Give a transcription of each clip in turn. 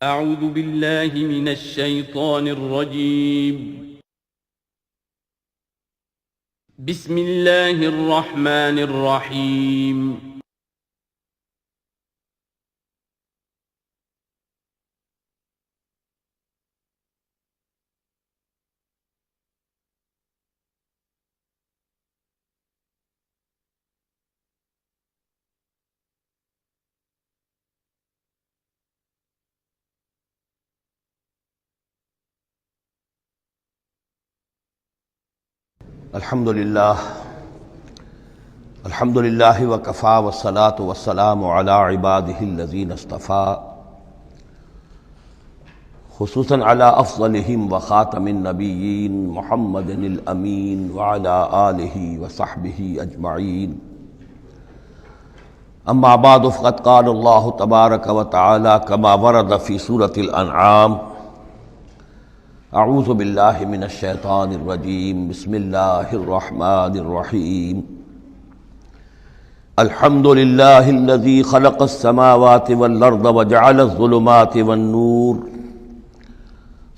أعوذ بالله من الشيطان الرجيم. بسم الله الرحمن الرحيم. الحمدللہ وکفا والصلاة والسلام علی عباده الذین اصطفیٰ، خصوصاً علی افضلہم وخاتم النبیین محمد الامین وعلی آلہ وصحبہ اجمعین. اما بعد فقد قال اللہ تبارک وتعالی کما ورد فی سورة الانعام: اعوذ باللہ من الشیطان الرجیم، بسم اللہ الرحمن الرحیم. الحمد للہ الذی خلق السماوات والارض وجعل الظلمات والنور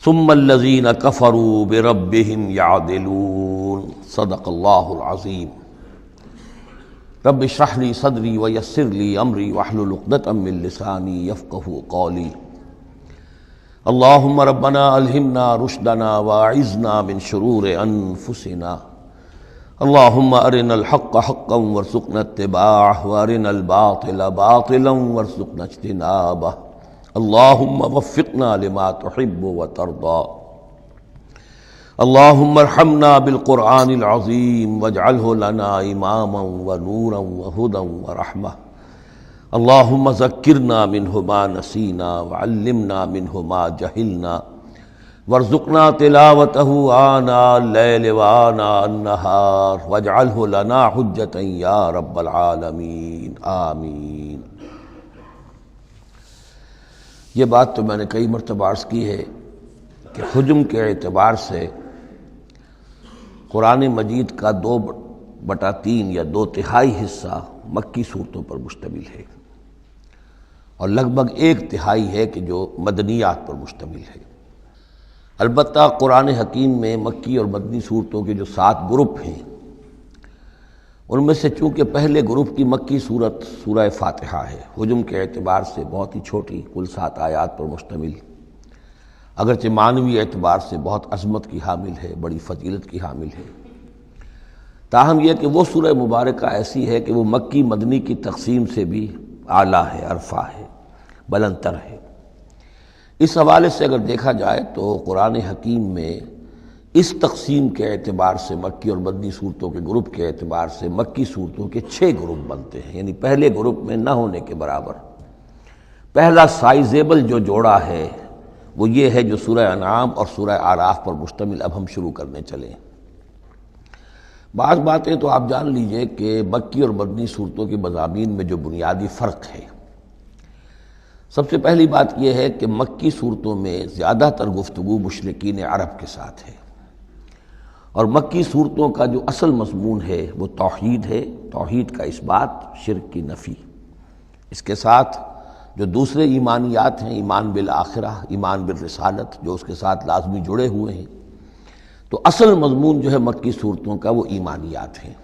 ثم الذین کفروا بربہم یعدلون. صدق اللہ العظیم. رب اشرح لی صدری ویسر لی امری واحلل عقدۃ من لسانی یفقہوا قولی. اللہم ربنا الہمنا رشدنا واعذنا من شرور انفسنا. اللہم ارنا الحق حقا وارزقنا اتباعہ وارنا الباطل باطلا وارزقنا اجتنابہ. اللہم وفقنا لما تحب وترضى. اللہم ارحمنا بالقرآن العظیم واجعلہ لنا اماما ونورا وہدى ورحمہ. اللہم ذکرنا منہ ما نسینا وعلمنا منہ ما جہلنا وارزقنا تلاوتہ آناء اللیل وآناء النہار واجعلہ لنا حجتا یا رب العالمین، آمین. یہ بات تو میں نے کئی مرتبہ عرض کی ہے کہ حجم کے اعتبار سے قرآن مجید کا 2/3 یا 2/3 حصہ مکی صورتوں پر مشتمل ہے، اور لگ بھگ 1/3 ہے کہ جو مدنیات پر مشتمل ہے. البتہ قرآن حکیم میں مکی اور مدنی صورتوں کے جو 7 گروپ ہیں، ان میں سے چونکہ پہلے گروپ کی مکی صورت سورہ فاتحہ ہے، حجم کے اعتبار سے بہت ہی چھوٹی، کل 7 آیات پر مشتمل، اگرچہ معنوی اعتبار سے بہت عظمت کی حامل ہے، بڑی فضیلت کی حامل ہے. تاہم یہ کہ وہ سورہ مبارکہ ایسی ہے کہ وہ مکی مدنی کی تقسیم سے بھی اعلیٰ ہے، عرفہ ہے، بلندتر ہے. اس حوالے سے اگر دیکھا جائے تو قرآن حکیم میں اس تقسیم کے اعتبار سے، مکی اور مدنی صورتوں کے گروپ کے اعتبار سے، مکی صورتوں کے 6 گروپ بنتے ہیں، یعنی پہلے گروپ میں نہ ہونے کے برابر. پہلا سائزیبل جو جوڑا ہے وہ یہ ہے جو سورہ انعام اور سورہ اعراف پر مشتمل اب ہم شروع کرنے چلیں. بعض باتیں تو آپ جان لیجئے کہ مکی اور مدنی صورتوں کے مضامین میں جو بنیادی فرق ہے. سب سے پہلی بات یہ ہے کہ مکی صورتوں میں زیادہ تر گفتگو مشرکین عرب کے ساتھ ہے، اور مکی صورتوں کا جو اصل مضمون ہے وہ توحید ہے، توحید کا اثبات، شرک کی نفی. اس کے ساتھ جو دوسرے ایمانیات ہیں، ایمان بالآخرہ، ایمان بالرسالت، جو اس کے ساتھ لازمی جڑے ہوئے ہیں. تو اصل مضمون جو ہے مکی صورتوں کا وہ ایمانیات ہیں،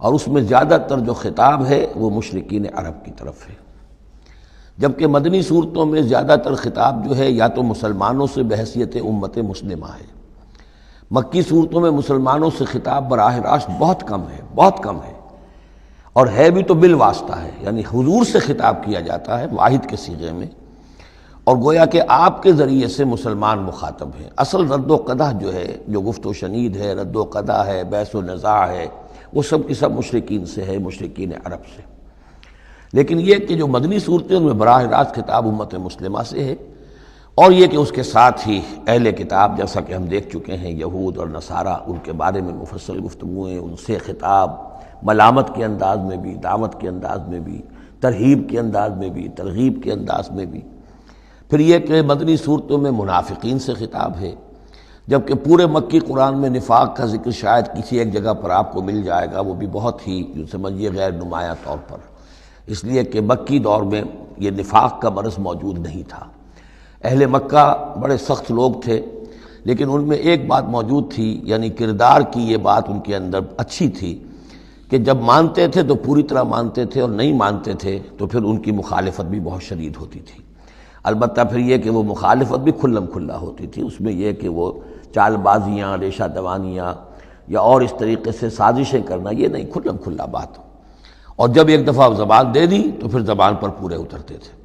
اور اس میں زیادہ تر جو خطاب ہے وہ مشرکین عرب کی طرف ہے. جبکہ مدنی صورتوں میں زیادہ تر خطاب جو ہے یا تو مسلمانوں سے بحیثیت امت مسلمہ ہے. مکی صورتوں میں مسلمانوں سے خطاب براہ راست بہت کم ہے، بہت کم ہے، اور ہے بھی تو بالواسطہ ہے، یعنی حضور سے خطاب کیا جاتا ہے واحد کے صیغے میں، اور گویا کہ آپ کے ذریعے سے مسلمان مخاطب ہیں. اصل رد و قدح جو ہے، جو گفت و شنید ہے، رد و قدح ہے، بحث و نزاع ہے، وہ سب کی سب مشرکین سے ہے، مشرکین عرب سے. لیکن یہ کہ جو مدنی صورتیں ان میں براہ راست خطاب امت مسلمہ سے ہے، اور یہ کہ اس کے ساتھ ہی اہل کتاب، جیسا کہ ہم دیکھ چکے ہیں، یہود اور نصارہ، ان کے بارے میں مفصل گفتگویں، ان سے خطاب ملامت کے انداز میں بھی، دعوت کے انداز میں بھی، ترہیب کے انداز میں بھی، ترغیب کے انداز میں بھی. پھر یہ کہ مدنی صورتوں میں منافقین سے خطاب ہے، جبکہ پورے مکی قرآن میں نفاق کا ذکر شاید کسی ایک جگہ پر آپ کو مل جائے گا، وہ بھی بہت ہی جو سمجھیے غیر نمایاں طور پر، اس لیے کہ مکی دور میں یہ نفاق کا مرض موجود نہیں تھا. اہل مکہ بڑے سخت لوگ تھے، لیکن ان میں ایک بات موجود تھی، یعنی کردار کی یہ بات ان کے اندر اچھی تھی کہ جب مانتے تھے تو پوری طرح مانتے تھے، اور نہیں مانتے تھے تو پھر ان کی مخالفت بھی بہت شدید ہوتی تھی۔ البتہ پھر یہ کہ وہ مخالفت بھی کھلم کھلا ہوتی تھی، اس میں یہ کہ وہ چال بازیاں، ریشہ دوانیاں یا اور اس طریقے سے سازشیں کرنا، یہ نہیں، کھلم کھلا بات۔ اور جب ایک دفعہ زبان دے دی تو پھر زبان پر پورے اترتے تھے۔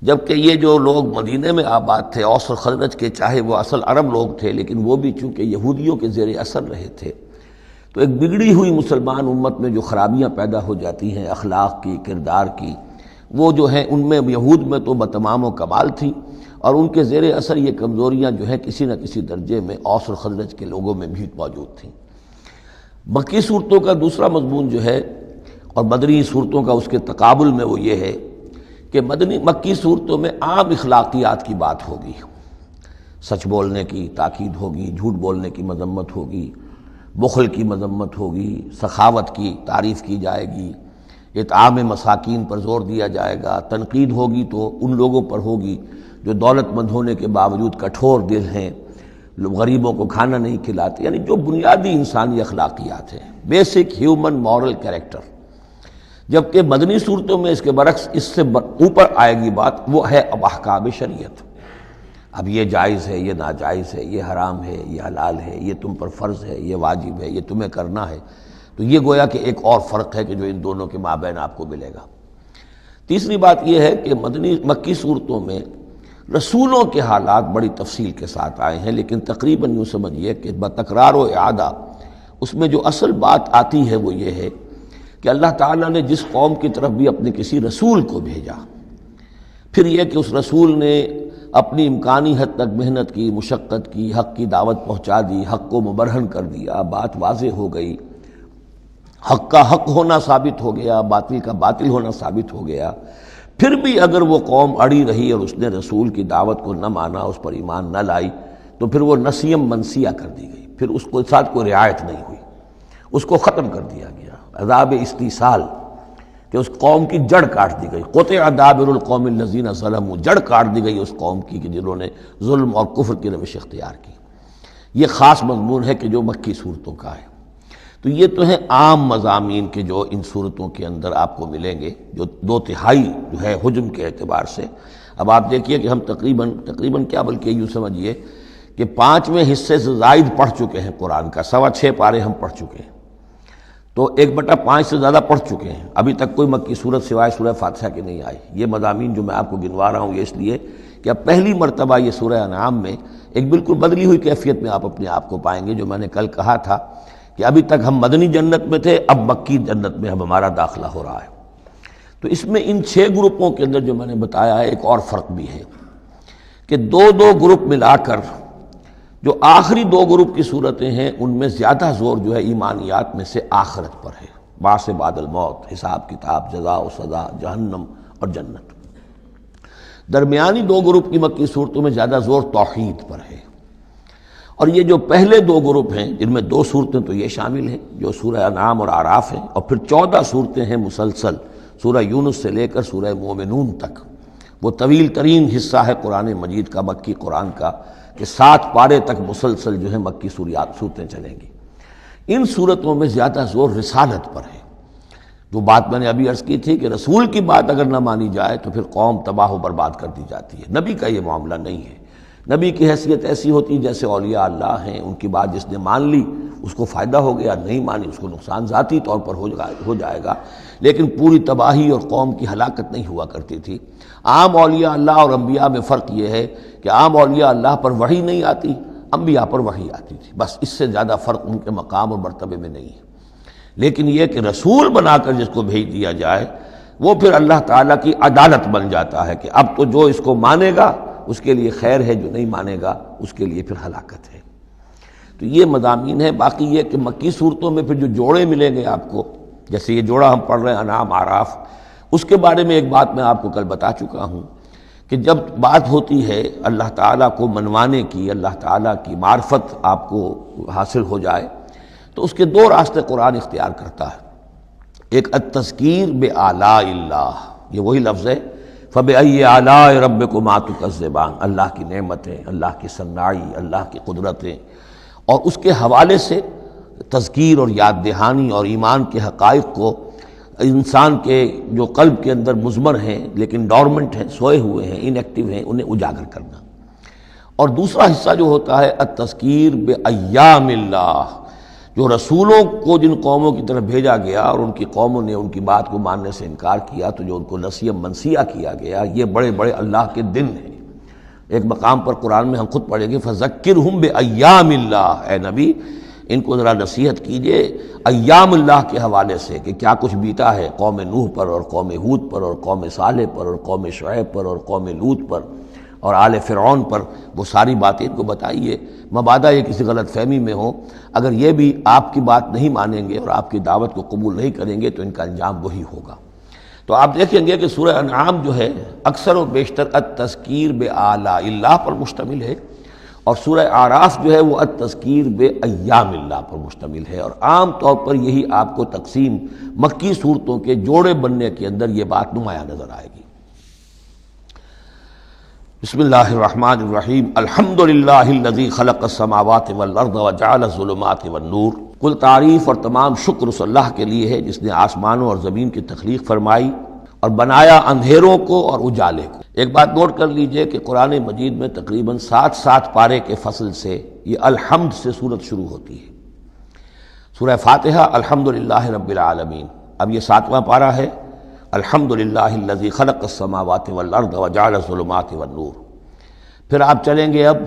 جبکہ یہ جو لوگ مدینے میں آباد تھے، اوس اور خزرج کے، چاہے وہ اصل عرب لوگ تھے لیکن وہ بھی چونکہ یہودیوں کے زیر اثر رہے تھے، تو ایک بگڑی ہوئی مسلمان امت میں جو خرابیاں پیدا ہو جاتی ہیں اخلاق کی، کردار کی، وہ جو ہیں ان میں یہود میں تو بتمام و کمال تھی، اور ان کے زیر اثر یہ کمزوریاں جو ہیں کسی نہ کسی درجے میں اوس اور خزرج کے لوگوں میں بھی موجود تھیں۔ مکی صورتوں کا دوسرا مضمون جو ہے اور مدنی صورتوں کا اس کے تقابل میں وہ یہ ہے کہ مکی صورتوں میں عام اخلاقیات کی بات ہوگی، سچ بولنے کی تاکید ہوگی، جھوٹ بولنے کی مذمت ہوگی، بخل کی مذمت ہوگی، سخاوت کی تعریف کی جائے گی، اطعام مساکین پر زور دیا جائے گا، تنقید ہوگی تو ان لوگوں پر ہوگی جو دولت مند ہونے کے باوجود کٹھور دل ہیں، غریبوں کو کھانا نہیں کھلاتے، یعنی جو بنیادی انسانی اخلاقیات ہیں، بیسک ہیومن مورل کریکٹر۔ جبکہ مدنی صورتوں میں اس کے برعکس اس سے اوپر آئے گی بات، وہ ہے اب احکام شریعت۔ اب یہ جائز ہے، یہ ناجائز ہے، یہ حرام ہے، یہ حلال ہے، یہ تم پر فرض ہے، یہ واجب ہے، یہ تمہیں کرنا ہے۔ تو یہ گویا کہ ایک اور فرق ہے کہ جو ان دونوں کے مابین آپ کو ملے گا۔ تیسری بات یہ ہے کہ مکی صورتوں میں رسولوں کے حالات بڑی تفصیل کے ساتھ آئے ہیں، لیکن تقریباً یوں سمجھیے کہ بتکرار و اعادہ اس میں جو اصل بات آتی ہے وہ یہ ہے کہ اللہ تعالیٰ نے جس قوم کی طرف بھی اپنے کسی رسول کو بھیجا، پھر یہ کہ اس رسول نے اپنی امکانی حد تک محنت کی، مشقت کی، حق کی دعوت پہنچا دی، حق کو مبرہن کر دیا، بات واضح ہو گئی، حق کا حق ہونا ثابت ہو گیا، باطل کا باطل ہونا ثابت ہو گیا، پھر بھی اگر وہ قوم اڑی رہی اور اس نے رسول کی دعوت کو نہ مانا، اس پر ایمان نہ لائی، تو پھر وہ نسیم منسیہ کر دی گئی، پھر اس کے ساتھ کوئی رعایت نہیں ہوئی، اس کو ختم کر دیا گیا، عذاب استیصال کہ اس قوم کی جڑ کاٹ دی گئی، قطع دابر القوم الذین ظلموا، جڑ کاٹ دی گئی اس قوم کی کہ جنہوں نے ظلم اور کفر کی روش اختیار کی۔ یہ خاص مضمون ہے کہ جو مکی صورتوں کا ہے۔ تو یہ تو ہیں عام مضامین کے جو ان صورتوں کے اندر آپ کو ملیں گے، جو 2/3 جو ہے حجم کے اعتبار سے۔ اب آپ دیکھیے کہ ہم تقریباً کیا بلکہ یوں سمجھیے کہ 5ویں حصے سے زائد پڑھ چکے ہیں قرآن کا، 6.25 پارے ہم پڑھ چکے ہیں، تو 1/5 سے زیادہ پڑھ چکے ہیں۔ ابھی تک کوئی مکی صورت سوائے سورہ فاتحہ کے نہیں آئی۔ یہ مضامین جو میں آپ کو گنوا رہا ہوں یہ اس لیے کہ اب پہلی مرتبہ یہ سورہ انعام میں ایک بالکل بدلی ہوئی کیفیت میں آپ اپنے آپ کو پائیں گے، جو میں نے کل کہا تھا کہ ابھی تک ہم مدنی جنت میں تھے، اب مکی جنت میں اب ہمارا داخلہ ہو رہا ہے۔ تو اس میں ان 6 گروپوں کے اندر جو میں نے بتایا ہے ایک اور فرق بھی ہے کہ 2 گروپ ملا کر جو آخری 2 گروپ کی صورتیں ہیں ان میں زیادہ زور جو ہے ایمانیات میں سے آخرت پر ہے، بعث بعد الموت، حساب کتاب، جزا و سزا، جہنم اور جنت۔ درمیانی 2 گروپ کی مکی صورتوں میں زیادہ زور توحید پر ہے، اور یہ جو پہلے 2 گروپ ہیں جن میں 2 صورتیں تو یہ شامل ہیں جو سورہ انعام اور اعراف ہیں، اور پھر 14 صورتیں ہیں مسلسل سورہ یونس سے لے کر سورہ مومنون تک۔ وہ طویل ترین حصہ ہے قرآن مجید کا، مکی قرآن کا، کہ 7 پارے تک مسلسل جو ہے مکی صورتیں چلیں گی۔ ان صورتوں میں زیادہ زور رسالت پر ہے۔ جو بات میں نے ابھی عرض کی تھی کہ رسول کی بات اگر نہ مانی جائے تو پھر قوم تباہ و برباد کر دی جاتی ہے۔ نبی کا یہ معاملہ نہیں ہے، نبی کی حیثیت ایسی ہوتی جیسے اولیاء اللہ ہیں، ان کی بات جس نے مان لی اس کو فائدہ ہو گیا، نہیں مانی اس کو نقصان ذاتی طور پر ہو جائے گا، لیکن پوری تباہی اور قوم کی ہلاکت نہیں ہوا کرتی تھی۔ عام اولیاء اللہ اور انبیاء میں فرق یہ ہے کہ عام اولیاء اللہ پر وحی نہیں آتی، انبیاء پر وحی آتی تھی، بس اس سے زیادہ فرق ان کے مقام اور مرتبے میں نہیں ہے۔ لیکن یہ کہ رسول بنا کر جس کو بھیج دیا جائے وہ پھر اللہ تعالیٰ کی عدالت بن جاتا ہے کہ اب تو جو اس کو مانے گا اس کے لیے خیر ہے، جو نہیں مانے گا اس کے لیے پھر ہلاکت ہے۔ تو یہ مضامین ہے۔ باقی یہ کہ مکی صورتوں میں پھر جو جوڑے ملیں گے آپ کو، جیسے یہ جوڑا ہم پڑھ رہے ہیں انعام اعراف، اس کے بارے میں ایک بات میں آپ کو کل بتا چکا ہوں کہ جب بات ہوتی ہے اللہ تعالیٰ کو منوانے کی، اللہ تعالیٰ کی معرفت آپ کو حاصل ہو جائے، تو اس کے 2 راستے قرآن اختیار کرتا ہے۔ ایک التذکیر بآلاء اللہ، یہ وہی لفظ ہے فبأي آلاء ربكما تكذبان، اللہ کی نعمتیں، اللہ کی صنائی، اللہ کی قدرتیں، اور اس کے حوالے سے تذکیر اور یاد دہانی اور ایمان کے حقائق کو انسان کے جو قلب کے اندر مضمر ہیں لیکن ڈورمنٹ ہیں، سوئے ہوئے ہیں، ان ایکٹیو ہیں، انہیں اجاگر کرنا۔ اور دوسرا حصہ جو ہوتا ہے التذکیر بایام اللہ، جو رسولوں کو جن قوموں کی طرف بھیجا گیا اور ان کی قوموں نے ان کی بات کو ماننے سے انکار کیا تو جو ان کو نسیہ منسیہ کیا گیا، یہ بڑے بڑے اللہ کے دن ہیں۔ ایک مقام پر قرآن میں ہم خود پڑھیں گے فذکرہم بایام اللہ، اے نبی ان کو ذرا نصیحت کیجئے ایام اللہ کے حوالے سے کہ کیا کچھ بیتا ہے قوم نوح پر اور قوم ہود پر اور قوم صالح پر اور قوم شعیب پر اور قوم لوط پر اور آل فرعون پر، وہ ساری باتیں ان کو بتائیے، مبادا یہ کسی غلط فہمی میں ہو، اگر یہ بھی آپ کی بات نہیں مانیں گے اور آپ کی دعوت کو قبول نہیں کریں گے تو ان کا انجام وہی ہوگا۔ تو آپ دیکھیں گے کہ سورہ انعام جو ہے اکثر و بیشتر التذکیر بآلاء اللہ پر مشتمل ہے، اور سورہ اعراف جو ہے وہ التذکیر بایام اللہ پر مشتمل ہے، اور عام طور پر یہی آپ کو تقسیم مکی صورتوں کے جوڑے بننے کے اندر یہ بات نمایاں نظر آئے گی۔ بسم اللہ الرحمن الرحیم، الحمد للہ الذی خلق السماوات والارض وجعل الظلمات والنور۔ کل تعریف اور تمام شکر اس اللہ کے لیے ہے جس نے آسمانوں اور زمین کی تخلیق فرمائی اور بنایا اندھیروں کو اور اجالے کو۔ ایک بات نوٹ کر لیجئے کہ قرآن مجید میں تقریباً 7 پارے کے فصل سے یہ الحمد سے سورت شروع ہوتی ہے۔ سورہ فاتحہ الحمد للہ رب العالمین، اب یہ 7واں پارہ ہے، الحمد للہ الذی خلق السماوات والارض وجعل الظلمات والنور۔ پھر آپ چلیں گے اب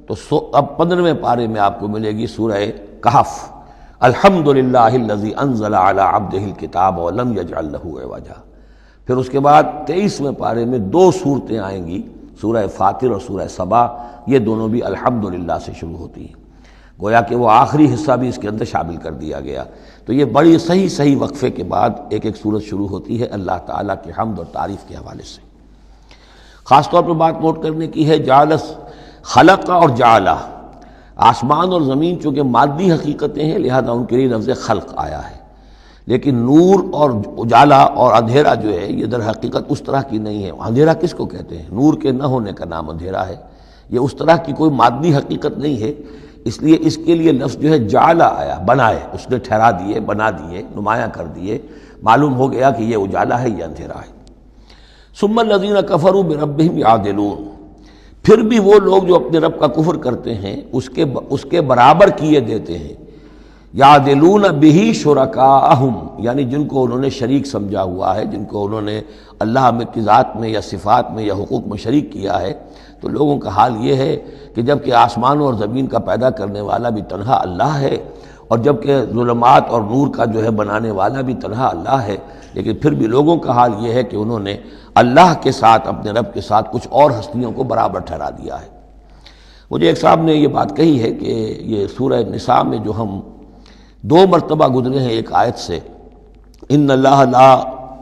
15ویں پارے میں آپ کو ملے گی سورہ کہف، الحمد للہ الذی انزل علی عبدہ الکتاب ولم یجعل لہ عوجا۔ پھر اس کے بعد 23ویں پارے میں 2 صورتیں آئیں گی، سورہ فاطر اور سورہ سبا، یہ دونوں بھی الحمد للہ سے شروع ہوتی ہیں، گویا کہ وہ آخری حصہ بھی اس کے اندر شامل کر دیا گیا۔ تو یہ بڑی صحیح وقفے کے بعد ایک سورت شروع ہوتی ہے اللہ تعالیٰ کے حمد اور تعریف کے حوالے سے۔ خاص طور پر بات نوٹ کرنے کی ہے جعلس، خلق اور جعلہ، آسمان اور زمین چونکہ مادی حقیقتیں ہیں لہذا ان کے لیے لفظ خلق آیا ہے، لیکن نور اور اجالا اور اندھیرا جو ہے یہ در حقیقت اس طرح کی نہیں ہے۔ اندھیرا کس کو کہتے ہیں؟ نور کے نہ ہونے کا نام اندھیرا ہے، یہ اس طرح کی کوئی مادی حقیقت نہیں ہے، اس لیے اس کے لیے لفظ جو ہے جعلہ آیا، بنائے، اس نے ٹھہرا دیے، بنا دیے، نمایاں کر دیے، معلوم ہو گیا کہ یہ اجالا ہے، یہ اندھیرا ہے۔ ثم الذین کفروا بربہم یعدلون، پھر بھی وہ لوگ جو اپنے رب کا کفر کرتے ہیں اس کے برابر کیے دیتے ہیں، یعدلون بہ شرکاءہم، یعنی جن کو انہوں نے شریک سمجھا ہوا ہے، جن کو انہوں نے اللہ کی ذات میں یا صفات میں یا حقوق میں شریک کیا ہے، تو لوگوں کا حال یہ ہے کہ جب کہ آسمانوں اور زمین کا پیدا کرنے والا بھی تنہا اللہ ہے، اور جب کہ ظلمات اور نور کا جو ہے بنانے والا بھی تنہا اللہ ہے، لیکن پھر بھی لوگوں کا حال یہ ہے کہ انہوں نے اللہ کے ساتھ، اپنے رب کے ساتھ کچھ اور ہستیوں کو برابر ٹھہرا دیا ہے۔ مجھے ایک صاحب نے یہ بات کہی ہے کہ یہ سورہ نساء میں جو ہم 2 مرتبہ گزرے ہیں ایک آیت سے، ان اللہ لا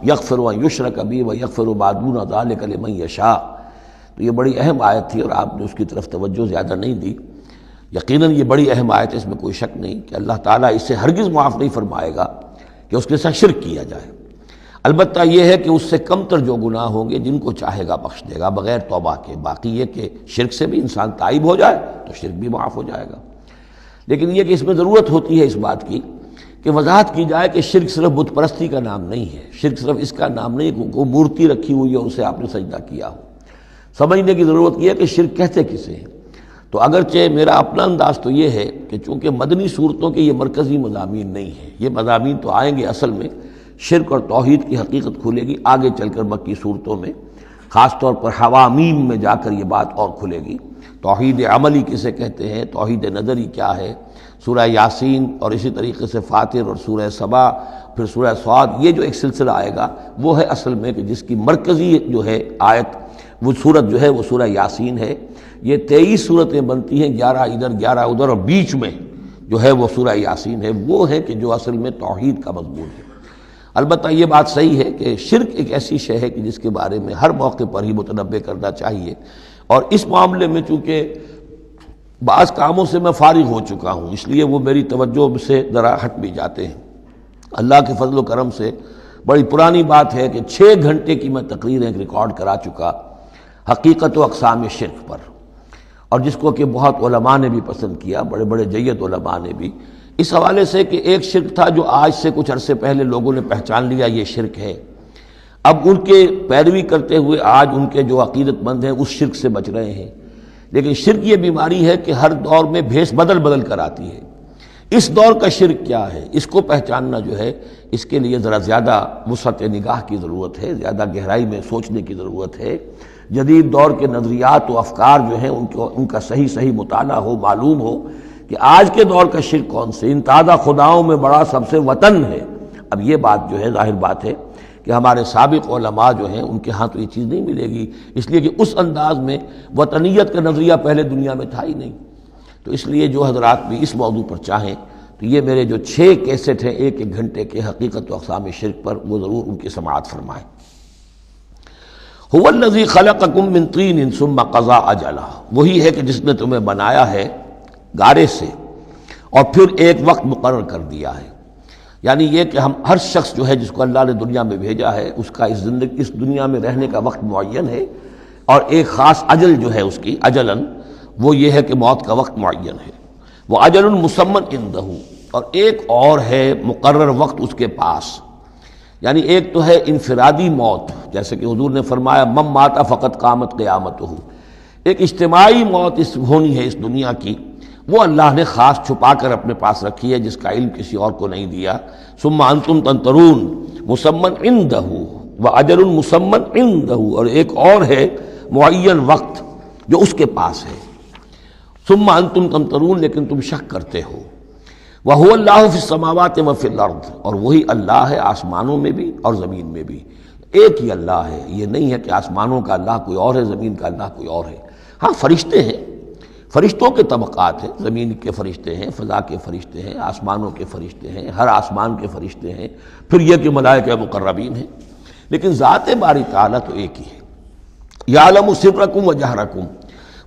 یغفر ان یشرک بہ ویغفر ما دون ذلک لمن یشاء، تو یہ بڑی اہم آیت تھی اور آپ نے اس کی طرف توجہ زیادہ نہیں دی۔ یقیناً یہ بڑی اہم آیت ہے، اس میں کوئی شک نہیں کہ اللہ تعالیٰ اسے ہرگز معاف نہیں فرمائے گا کہ اس کے ساتھ شرک کیا جائے، البتہ یہ ہے کہ اس سے کم تر جو گناہ ہوں گے جن کو چاہے گا بخش دے گا بغیر توبہ کے، باقی یہ کہ شرک سے بھی انسان تائب ہو جائے تو شرک بھی معاف ہو جائے گا۔ لیکن یہ کہ اس میں ضرورت ہوتی ہے اس بات کی کہ وضاحت کی جائے کہ شرک صرف بت پرستی کا نام نہیں ہے، شرک صرف اس کا نام نہیں کہ کوئی مورتی رکھی ہوئی ہے اسے آپ نے سجدہ کیا ہو۔ سمجھنے کی ضرورت یہ ہے کہ شرک کہتے کسے ہیں۔ تو اگرچہ میرا اپنا انداز تو یہ ہے کہ چونکہ مدنی صورتوں کے یہ مرکزی مضامین نہیں ہیں، یہ مضامین تو آئیں گے، اصل میں شرک اور توحید کی حقیقت کھلے گی آگے چل کر مکی صورتوں میں، خاص طور پر حوامیم میں جا کر یہ بات اور کھلے گی۔ توحید عملی کسے کہتے ہیں، توحید نظری کیا ہے، سورہ یاسین اور اسی طریقے سے فاطر اور سورہ سبا، پھر سورہ صاد، یہ جو ایک سلسلہ آئے گا وہ ہے اصل میں کہ جس کی مرکزی جو ہے آیت، وہ صورت جو ہے وہ سورہ یاسین ہے۔ یہ 23 صورتیں بنتی ہیں، 11 ادھر 11 ادھر، اور بیچ میں جو ہے وہ سورہ یاسین ہے، وہ ہے کہ جو اصل میں توحید کا مضمون ہے۔ البتہ یہ بات صحیح ہے کہ شرک ایک ایسی شے ہے کہ جس کے بارے میں ہر موقع پر ہی متنبہ کرنا چاہیے، اور اس معاملے میں چونکہ بعض کاموں سے میں فارغ ہو چکا ہوں اس لیے وہ میری توجہ سے ذرا ہٹ بھی جاتے ہیں۔ اللہ کے فضل و کرم سے بڑی پرانی بات ہے کہ 6 گھنٹے کی میں تقریر ایک ریکارڈ کرا چکا حقیقت و اقسام شرک پر، اور جس کو کہ بہت علماء نے بھی پسند کیا، بڑے بڑے جید علماء نے بھی، اس حوالے سے کہ ایک شرک تھا جو آج سے کچھ عرصے پہلے لوگوں نے پہچان لیا یہ شرک ہے، اب ان کے پیروی کرتے ہوئے آج ان کے جو عقیدت مند ہیں اس شرک سے بچ رہے ہیں۔ لیکن شرک یہ بیماری ہے کہ ہر دور میں بھیس بدل بدل کر آتی ہے۔ اس دور کا شرک کیا ہے، اس کو پہچاننا جو ہے، اس کے لیے ذرا زیادہ وسعت نگاہ کی ضرورت ہے، زیادہ گہرائی میں سوچنے کی ضرورت ہے۔ جدید دور کے نظریات و افکار جو ہیں ان کا صحیح مطالعہ ہو، معلوم ہو کہ آج کے دور کا شرک کون سے، ان تازہ خداؤں میں بڑا سب سے وطن ہے۔ اب یہ بات جو ہے ظاہر بات ہے کہ ہمارے سابق علماء جو ہیں ان کے ہاں تو یہ چیز نہیں ملے گی، اس لیے کہ اس انداز میں وطنیت کا نظریہ پہلے دنیا میں تھا ہی نہیں۔ تو اس لیے جو حضرات بھی اس موضوع پر چاہیں تو یہ میرے جو 6 کیسٹ ہیں 1 گھنٹے کے حقیقت و اقسام شرک پر، وہ ضرور ان کی سماعت فرمائیں۔ هو الذی خلقکم من طین ثم قضى اجلا، وہی ہے کہ جس نے تمہیں بنایا ہے گارے سے اور پھر ایک وقت مقرر کر دیا ہے۔ یعنی یہ کہ ہم ہر شخص جو ہے جس کو اللہ نے دنیا میں بھیجا ہے اس کا اس دنیا میں رہنے کا وقت معین ہے، اور ایک خاص اجل جو ہے اس کی اجلاً وہ یہ ہے کہ موت کا وقت معین ہے۔ وہ اجل مسمى عنده، اور ایک اور ہے مقرر وقت اس کے پاس۔ یعنی ایک تو ہے انفرادی موت، جیسے کہ حضور نے فرمایا من مات فقط قامت قیامتہ، ایک اجتماعی موت ہونی ہے اس دنیا کی، وہ اللہ نے خاص چھپا کر اپنے پاس رکھی ہے، جس کا علم کسی اور کو نہیں دیا۔ ثم انتم تنطرون مسمى عنده واجل مسمى عنده، اور ایک اور ہے معین وقت جو اس کے پاس ہے۔ ثم انتم تنطرون، لیکن تم شک کرتے ہو۔ وَهُوَ اللَّهُ فِي السَّمَاوَاتِ وَفِي الْأَرْضِ، اور وہی اللہ ہے آسمانوں میں بھی اور زمین میں بھی، ایک ہی اللہ ہے۔ یہ نہیں ہے کہ آسمانوں کا اللہ کوئی اور ہے، زمین کا اللہ کوئی اور ہے۔ ہاں فرشتے ہیں، فرشتوں کے طبقات ہیں، زمین کے فرشتے ہیں، فضا کے فرشتے ہیں، آسمانوں کے فرشتے ہیں، ہر آسمان کے فرشتے ہیں، پھر یہ کہ ملائکہ مقربین ہیں، لیکن ذات باری تعالیٰ تو ایک ہی ہے۔ یعلم سرکم و جہرکم،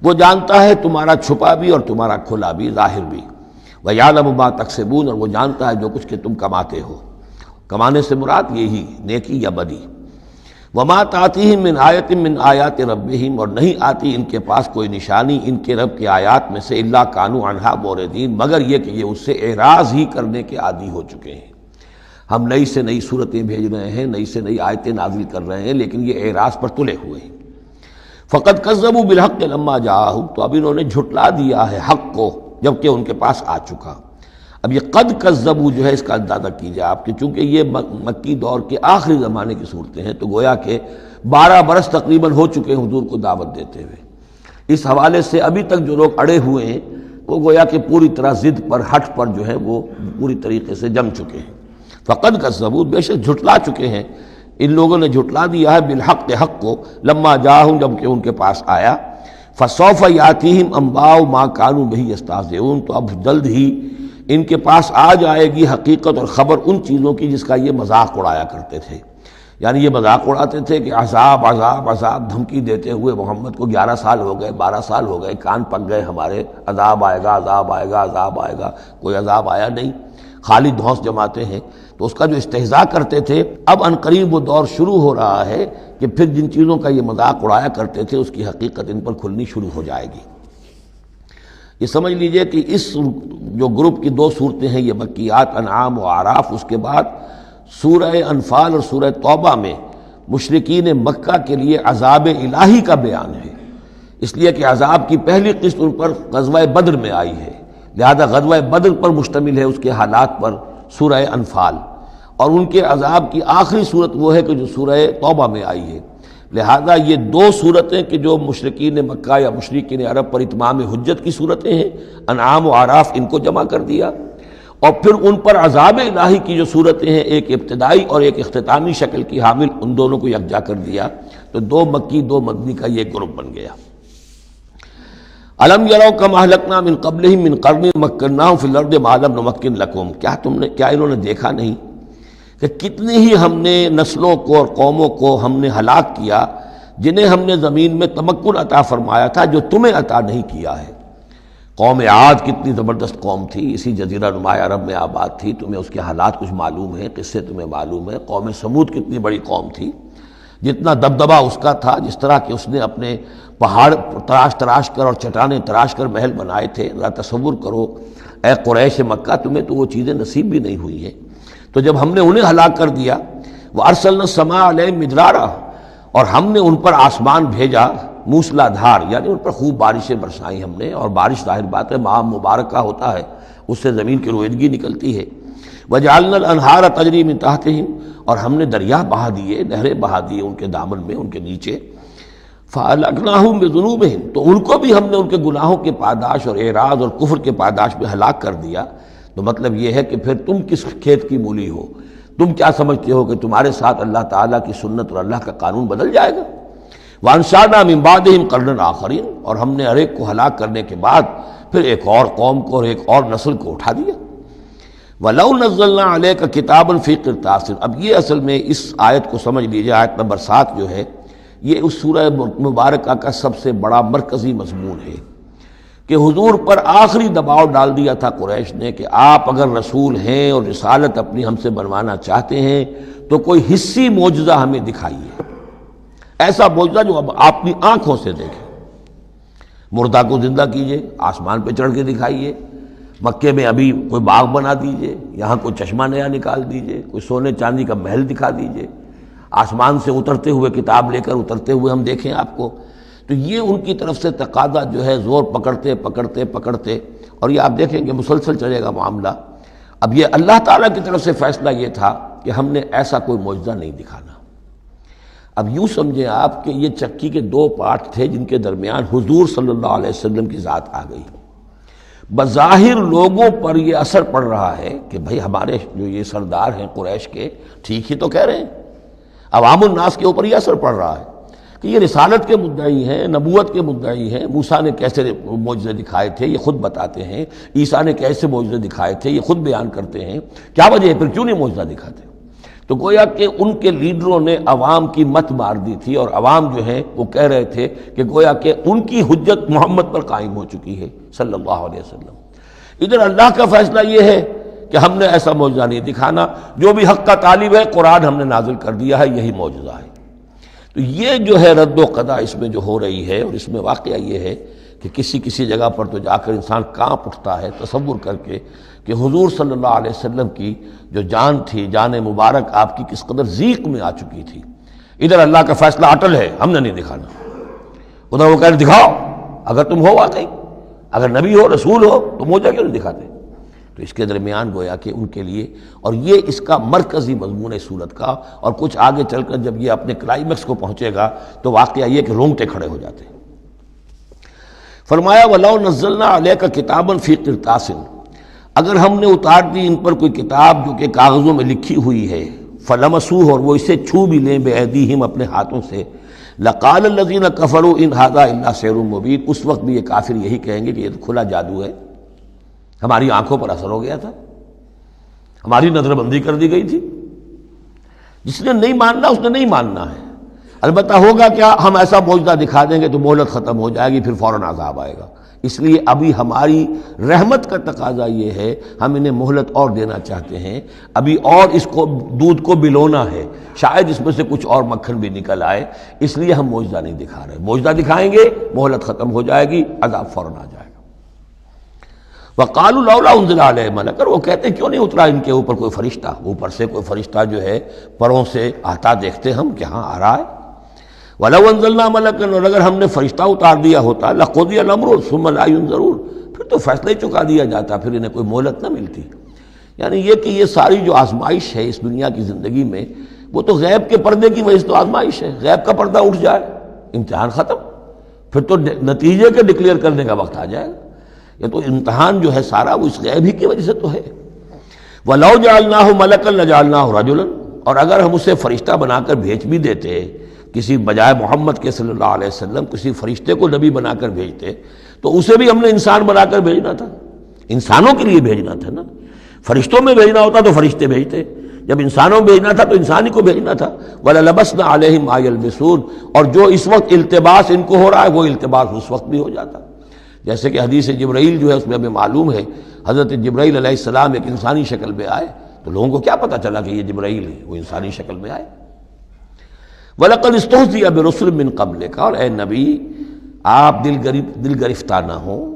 وہ جانتا ہے تمہارا چھپا بھی اور تمہارا کھلا بھی، ظاہر بھی۔ وَيَعْلَمُ مَا تَكْسِبُونَ، اور وہ جانتا ہے جو کچھ کہ تم کماتے ہو۔ کمانے سے مراد یہی نیکی یا بدی۔ وَمَا تَأْتِيهِم مِّنْ آیَةٍ مِّنْ آیَاتِ رَبِّهِمْ، اور نہیں آتی ان کے پاس کوئی نشانی ان کے رب کے آیات میں سے، إِلَّا كَانُوا عَنْهَا مُعْرِضِينَ، مگر یہ کہ یہ اس سے اعراض ہی کرنے کے عادی ہو چکے ہیں۔ ہم نئی سے نئی صورتیں بھیج رہے ہیں، نئی سے نئی آیتیں نازل کر رہے ہیں، لیکن یہ اعراض پر تلے ہوئے ہیں۔ فَقَدْ كَذَّبُوا بِالْحَقِّ لَمَّا جَاءَهُمْ، تو اب انہوں نے جھٹلا دیا ہے حق کو جبکہ ان کے پاس آ چکا۔ اب یہ قد کذبوا جو ہے اس کا اندازہ کیجئے آپ کہ چونکہ یہ مکی دور کے آخری زمانے کی صورتیں ہیں، تو گویا کہ 12 برس تقریباً ہو چکے ہیں حضور کو دعوت دیتے ہوئے۔ اس حوالے سے ابھی تک جو لوگ اڑے ہوئے ہیں وہ گویا کہ پوری طرح ضد پر، ہٹ پر جو ہے وہ پوری طریقے سے جم چکے ہیں۔ فقد کذبوا، بے شک جھٹلا چکے ہیں ان لوگوں نے، جھٹلا دیا ہے بالحق، حق کو، لما جاءہم، جب کہ ان کے پاس آیا۔ فسوف یاتیہم انباء ما کانوا بہ یستہزئون، تو اب جلد ہی ان کے پاس آ جائے گی حقیقت اور خبر ان چیزوں کی جس کا یہ مذاق اڑایا کرتے تھے۔ یعنی یہ مذاق اڑاتے تھے کہ عذاب عذاب عذاب، دھمکی دیتے ہوئے محمد کو 11 سال ہو گئے، 12 سال ہو گئے، کان پک گئے ہمارے، عذاب آئے گا عذاب آئے گا عذاب آئے گا، کوئی عذاب آیا نہیں، خالی دھونس جماتے ہیں۔ تو اس کا جو استہزاء کرتے تھے، اب عنقریب وہ دور شروع ہو رہا ہے کہ پھر جن چیزوں کا یہ مذاق اڑایا کرتے تھے اس کی حقیقت ان پر کھلنی شروع ہو جائے گی۔ یہ سمجھ لیجئے کہ اس جو گروپ کی 2 صورتیں ہیں یہ مکیات انعام و اعراف، اس کے بعد سورہ انفال اور سورہ توبہ میں مشرکین مکہ کے لیے عذاب الہی کا بیان ہے، اس لیے کہ عذاب کی پہلی قسط ان پر غزوہ بدر میں آئی ہے، لہذا غزوہ بدر پر مشتمل ہے اس کے حالات پر سورہ انفال، اور ان کے عذاب کی آخری صورت وہ ہے کہ جو سورہ توبہ میں آئی ہے۔ لہذا یہ 2 صورتیں کہ جو مشرکین مکہ یا مشرکین عرب پر اتمام حجت کی صورتیں ہیں، انعام و اعراف، ان کو جمع کر دیا، اور پھر ان پر عذاب الہی کی جو صورتیں ہیں، ایک ابتدائی اور ایک اختتامی شکل کی حامل، ان دونوں کو یکجا کر دیا، تو 2 مکی 2 مدنی کا یہ گروپ بن گیا۔ الم یروا کما اہلکنا من قبلہم من قرن مکناہم فی الارض ما لم نمکن لکم، کیا انہوں نے دیکھا نہیں کہ کتنی ہی ہم نے نسلوں کو اور قوموں کو ہم نے ہلاک کیا جنہیں ہم نے زمین میں تمکن عطا فرمایا تھا جو تمہیں عطا نہیں کیا ہے۔ قوم عاد کتنی زبردست قوم تھی، اسی جزیرہ نما عرب میں آباد تھی، تمہیں اس کے حالات کچھ معلوم ہیں، قصے تمہیں معلوم ہیں۔ قوم سمود کتنی بڑی قوم تھی، جتنا دبدبا اس کا تھا، جس طرح کہ اس نے اپنے پہاڑ تراش کر اور چٹانیں تراش کر محل بنائے تھے، ذرا تصور کرو اے قریش مکہ، تمہیں تو وہ چیزیں نصیب بھی نہیں ہوئی ہیں۔ تو جب ہم نے انہیں ہلاک کر دیا، وَأَرْسَلْنَا السَّمَاءَ عَلَيْهِم مِدْرَارًا، اور ہم نے ان پر آسمان بھیجا موسلا دھار، یعنی ان پر خوب بارشیں برسائیں ہم نے، اور بارش ظاہر بات ہے ماہ مبارکہ ہوتا ہے، اس سے زمین کی رویدگی نکلتی ہے۔ وَجَعَلْنَا الْأَنْهَارَ تَجْرِي مِن تَحْتِهِمْ، اور ہم نے دریا بہا دیے، نہریں بہا دیے ان کے دامن میں، ان کے نیچے۔ فَأَهْلَكْنَاهُمْ بِذُنُوبِهِمْ، تو ان کو بھی ہم نے ان کے گناہوں کے پاداش اور اعراض اور کفر کے پاداش میں ہلاک کر دیا۔ تو مطلب یہ ہے کہ پھر تم کس کھیت کی مولی ہو؟ تم کیا سمجھتے ہو کہ تمہارے ساتھ اللہ تعالیٰ کی سنت اور اللہ کا قانون بدل جائے گا؟ وَأَنشَأْنَا مِن بَعْدِهِمْ قَرْنًا آخَرِينَ، اور ہم نے ہر ایک کو ہلاک کرنے کے بعد پھر ایک اور قوم کو اور ایک اور نسل کو اٹھا دیا۔ وَلَوْ نَزَّلْنَا عَلَيْكَ كِتَابًا فِي قِرْطَاسٍ، اب یہ اصل میں اس آیت کو سمجھ لیجیے، آیت نمبر 7 جو ہے یہ اس سورہ مبارکہ کا سب سے بڑا مرکزی مضمون ہے کہ حضور پر آخری دباؤ ڈال دیا تھا قریش نے کہ آپ اگر رسول ہیں اور رسالت اپنی ہم سے بنوانا چاہتے ہیں تو کوئی حصی معجزہ ہمیں دکھائیے، ایسا معجزہ جو اب آپ اپنی آنکھوں سے دیکھیں۔ مردہ کو زندہ کیجئے، آسمان پہ چڑھ کے دکھائیے، مکے میں ابھی کوئی باغ بنا دیجئے، یہاں کوئی چشمہ نیا نکال دیجئے، کوئی سونے چاندی کا محل دکھا دیجئے، آسمان سے اترتے ہوئے کتاب لے کر اترتے ہوئے ہم دیکھیں آپ کو۔ تو یہ ان کی طرف سے تقاضا جو ہے زور پکڑتے، اور یہ آپ دیکھیں کہ مسلسل چلے گا معاملہ۔ اب یہ اللہ تعالیٰ کی طرف سے فیصلہ یہ تھا کہ ہم نے ایسا کوئی معجزہ نہیں دکھانا۔ اب یوں سمجھیں آپ کہ یہ چکی کے 2 پارٹ تھے جن کے درمیان حضور صلی اللہ علیہ وسلم کی ذات آ گئی۔ بظاہر لوگوں پر یہ اثر پڑ رہا ہے کہ بھئی ہمارے جو یہ سردار ہیں قریش کے ٹھیک ہی تو کہہ رہے ہیں، عوام الناس کے اوپر یہ اثر پڑ رہا ہے کہ یہ رسالت کے مدعی ہیں، نبوت کے مدعی ہیں۔ موسیٰ نے کیسے معجزے دکھائے تھے یہ خود بتاتے ہیں، عیسیٰ نے کیسے معجزے دکھائے تھے یہ خود بیان کرتے ہیں، کیا وجہ ہے پھر کیوں نہیں معجزہ دکھاتے؟ تو گویا کہ ان کے لیڈروں نے عوام کی مت مار دی تھی، اور عوام جو ہے وہ کہہ رہے تھے کہ گویا کہ ان کی حجت محمد پر قائم ہو چکی ہے صلی اللہ علیہ وسلم۔ ادھر اللہ کا فیصلہ یہ ہے کہ ہم نے ایسا معجزہ نہیں دکھانا، جو بھی حق کا طالب ہے قرآن ہم نے نازل کر دیا ہے، یہی معجزہ ہے۔ تو یہ جو ہے رد و قضا اس میں جو ہو رہی ہے، اور اس میں واقعہ یہ ہے کہ کسی جگہ پر تو جا کر انسان کانپ اٹھتا ہے تصور کر کے کہ حضور صلی اللہ علیہ وسلم کی جو جان تھی، جان مبارک آپ کی کس قدر ضیق میں آ چکی تھی۔ ادھر اللہ کا فیصلہ اٹل ہے، ہم نے نہیں دکھانا، ادھر وہ کہہ رہے دکھاؤ، اگر تم ہو واقعی، اگر نبی ہو رسول ہو تو معجزہ کیوں نہیں دکھاتے؟ تو اس کے درمیان گویا کہ ان کے لیے، اور یہ اس کا مرکزی مضمون ہے سورت کا، اور کچھ آگے چل کر جب یہ اپنے کلائمیکس کو پہنچے گا تو واقعہ یہ کہ رونگٹے کھڑے ہو جاتے ہیں۔ فرمایا وَلَوْ نَزَّلْنَا عَلَيْكَ كِتَابًا فِي قِرْطَاسٍ، اگر ہم نے اتار دی ان پر کوئی کتاب جو کہ کاغذوں میں لکھی ہوئی ہے، فَلَمَسُوهُ، اور وہ اسے چھو بھی لیں بِأَيْدِيهِمْ اپنے ہاتھوں سے، لَقَالَ الَّذِينَ كَفَرُوا إِنْ هَذَا إِلَّا سِحْرٌ مُبِينٌ، اس وقت بھی یہ کافر یہی کہیں گے کہ یہ تو کھلا جادو ہے، ہماری آنکھوں پر اثر ہو گیا تھا، ہماری نظر بندی کر دی گئی تھی۔ جس نے نہیں ماننا اس نے نہیں ماننا ہے، البتہ ہوگا کیا، ہم ایسا معجزہ دکھا دیں گے تو مہلت ختم ہو جائے گی، پھر فوراً عذاب آئے گا۔ اس لیے ابھی ہماری رحمت کا تقاضا یہ ہے، ہم انہیں مہلت اور دینا چاہتے ہیں، ابھی اور اس کو دودھ کو بلونا ہے، شاید اس میں سے کچھ اور مکھن بھی نکل آئے، اس لیے ہم معجزہ نہیں دکھا رہے۔ معجزہ دکھائیں گے مہلت ختم ہو جائے گی، عذاب فوراً آ جائے گا۔ وَقَالُوا لَوْلَا أُنزِلَ عَلَيْهِ مَلَكٌ، وہ کہتے ہیں کیوں نہیں اترا ان کے اوپر کوئی فرشتہ، اوپر سے کوئی فرشتہ جو ہے پروں سے آتا دیکھتے ہم کہ ہاں آ رہا ہے۔ وَلَوْ أَنزَلْنَا مَلَكًا، اور اگر ہم نے فرشتہ اتار دیا ہوتا، لَقُضِيَ الْأَمْرُ ثُمَّ لَا يُنظَرُونَ، پھر تو فیصلہ ہی چکا دیا جاتا، پھر انہیں کوئی مہلت نہ ملتی۔ یعنی یہ کہ یہ ساری جو آزمائش ہے اس دنیا کی زندگی میں، وہ تو غیب کے پردے کی وجہ سے تو آزمائش ہے، غیب کا پردہ اٹھ جائے امتحان ختم، پھر تو نتیجے کے ڈکلیئر کرنے کا وقت آ جائے گا۔ یہ تو امتحان جو ہے سارا وہ اس غیب ہی کی وجہ سے تو ہے۔ وَلَوْ جَعَلْنَاهُ مَلَكًا لَجَعَلْنَاهُ رَجُلًا، اور اگر ہم اسے فرشتہ بنا کر بھیج بھی دیتے، کسی بجائے محمد کے صلی اللہ علیہ وسلم کسی فرشتے کو نبی بنا کر بھیجتے، تو اسے بھی ہم نے انسان بنا کر بھیجنا تھا، انسانوں کے لیے بھیجنا تھا نا۔ فرشتوں میں بھیجنا ہوتا تو فرشتے بھیجتے، جب انسانوں میں بھیجنا تھا تو انسان ہی کو بھیجنا تھا۔ وَلَلَبَسْنَا عَلَيْهِمْ مَا يَلْبِسُونَ، اور جو اس وقت التباس ان کو ہو رہا ہے وہ التباس اس وقت بھی ہو جاتا۔ جیسے کہ حدیث جبرائیل جو ہے اس میں ہمیں معلوم ہے حضرت جبرائیل علیہ السلام ایک انسانی شکل میں آئے، تو لوگوں کو کیا پتہ چلا کہ یہ جبرائیل ہے، وہ انسانی شکل میں آئے۔ وَلَقَدِ اسْتُهْزِئَ بِرُسُلٍ مِّن قَبْلِكَ، اور اے نبی آپ دل گرفتار نہ ہوں،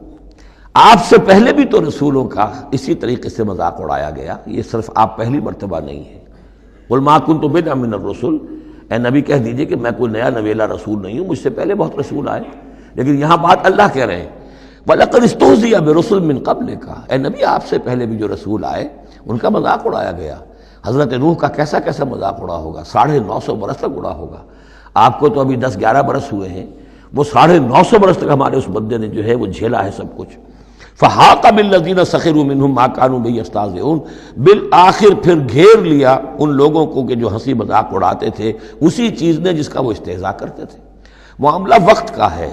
آپ سے پہلے بھی تو رسولوں کا اسی طریقے سے مذاق اڑایا گیا، یہ صرف آپ پہلی مرتبہ نہیں ہے۔ قُلْ مَا كُنْتُ بِدْعًا مِّنَ الرُّسُلِ، اے نبی کہہ دیجئے کہ میں کوئی نیا نویلا رسول نہیں ہوں، مجھ سے پہلے بہت رسول آئے، لیکن یہاں بات اللہ کہہ رہے ہیں وَلَقَدِ اسْتُهْزِئَ بِرُسُلٍ مِّن قَبْلِكَ، اے نبی آپ سے پہلے بھی جو رسول آئے ان کا مذاق اڑایا گیا۔ حضرت نوح کا کیسا کیسا مذاق اڑا ہوگا، 950 برس تک اڑا ہوگا۔ آپ کو تو ابھی 10-11 برس ہوئے ہیں، وہ 950 برس تک ہمارے اس بندے نے جو ہے وہ جھیلا ہے سب کچھ۔ فَحَاقَ بِالَّذِينَ سَخِرُوا مِنْهُمْ مَا كَانُوا بِهِ يَسْتَهْزِئُونَ، بالآخر پھر گھیر لیا ان لوگوں کو کہ جو ہنسی مذاق اڑاتے تھے اسی چیز نے جس کا وہ استہزاء کرتے تھے۔ معاملہ وقت کا ہے،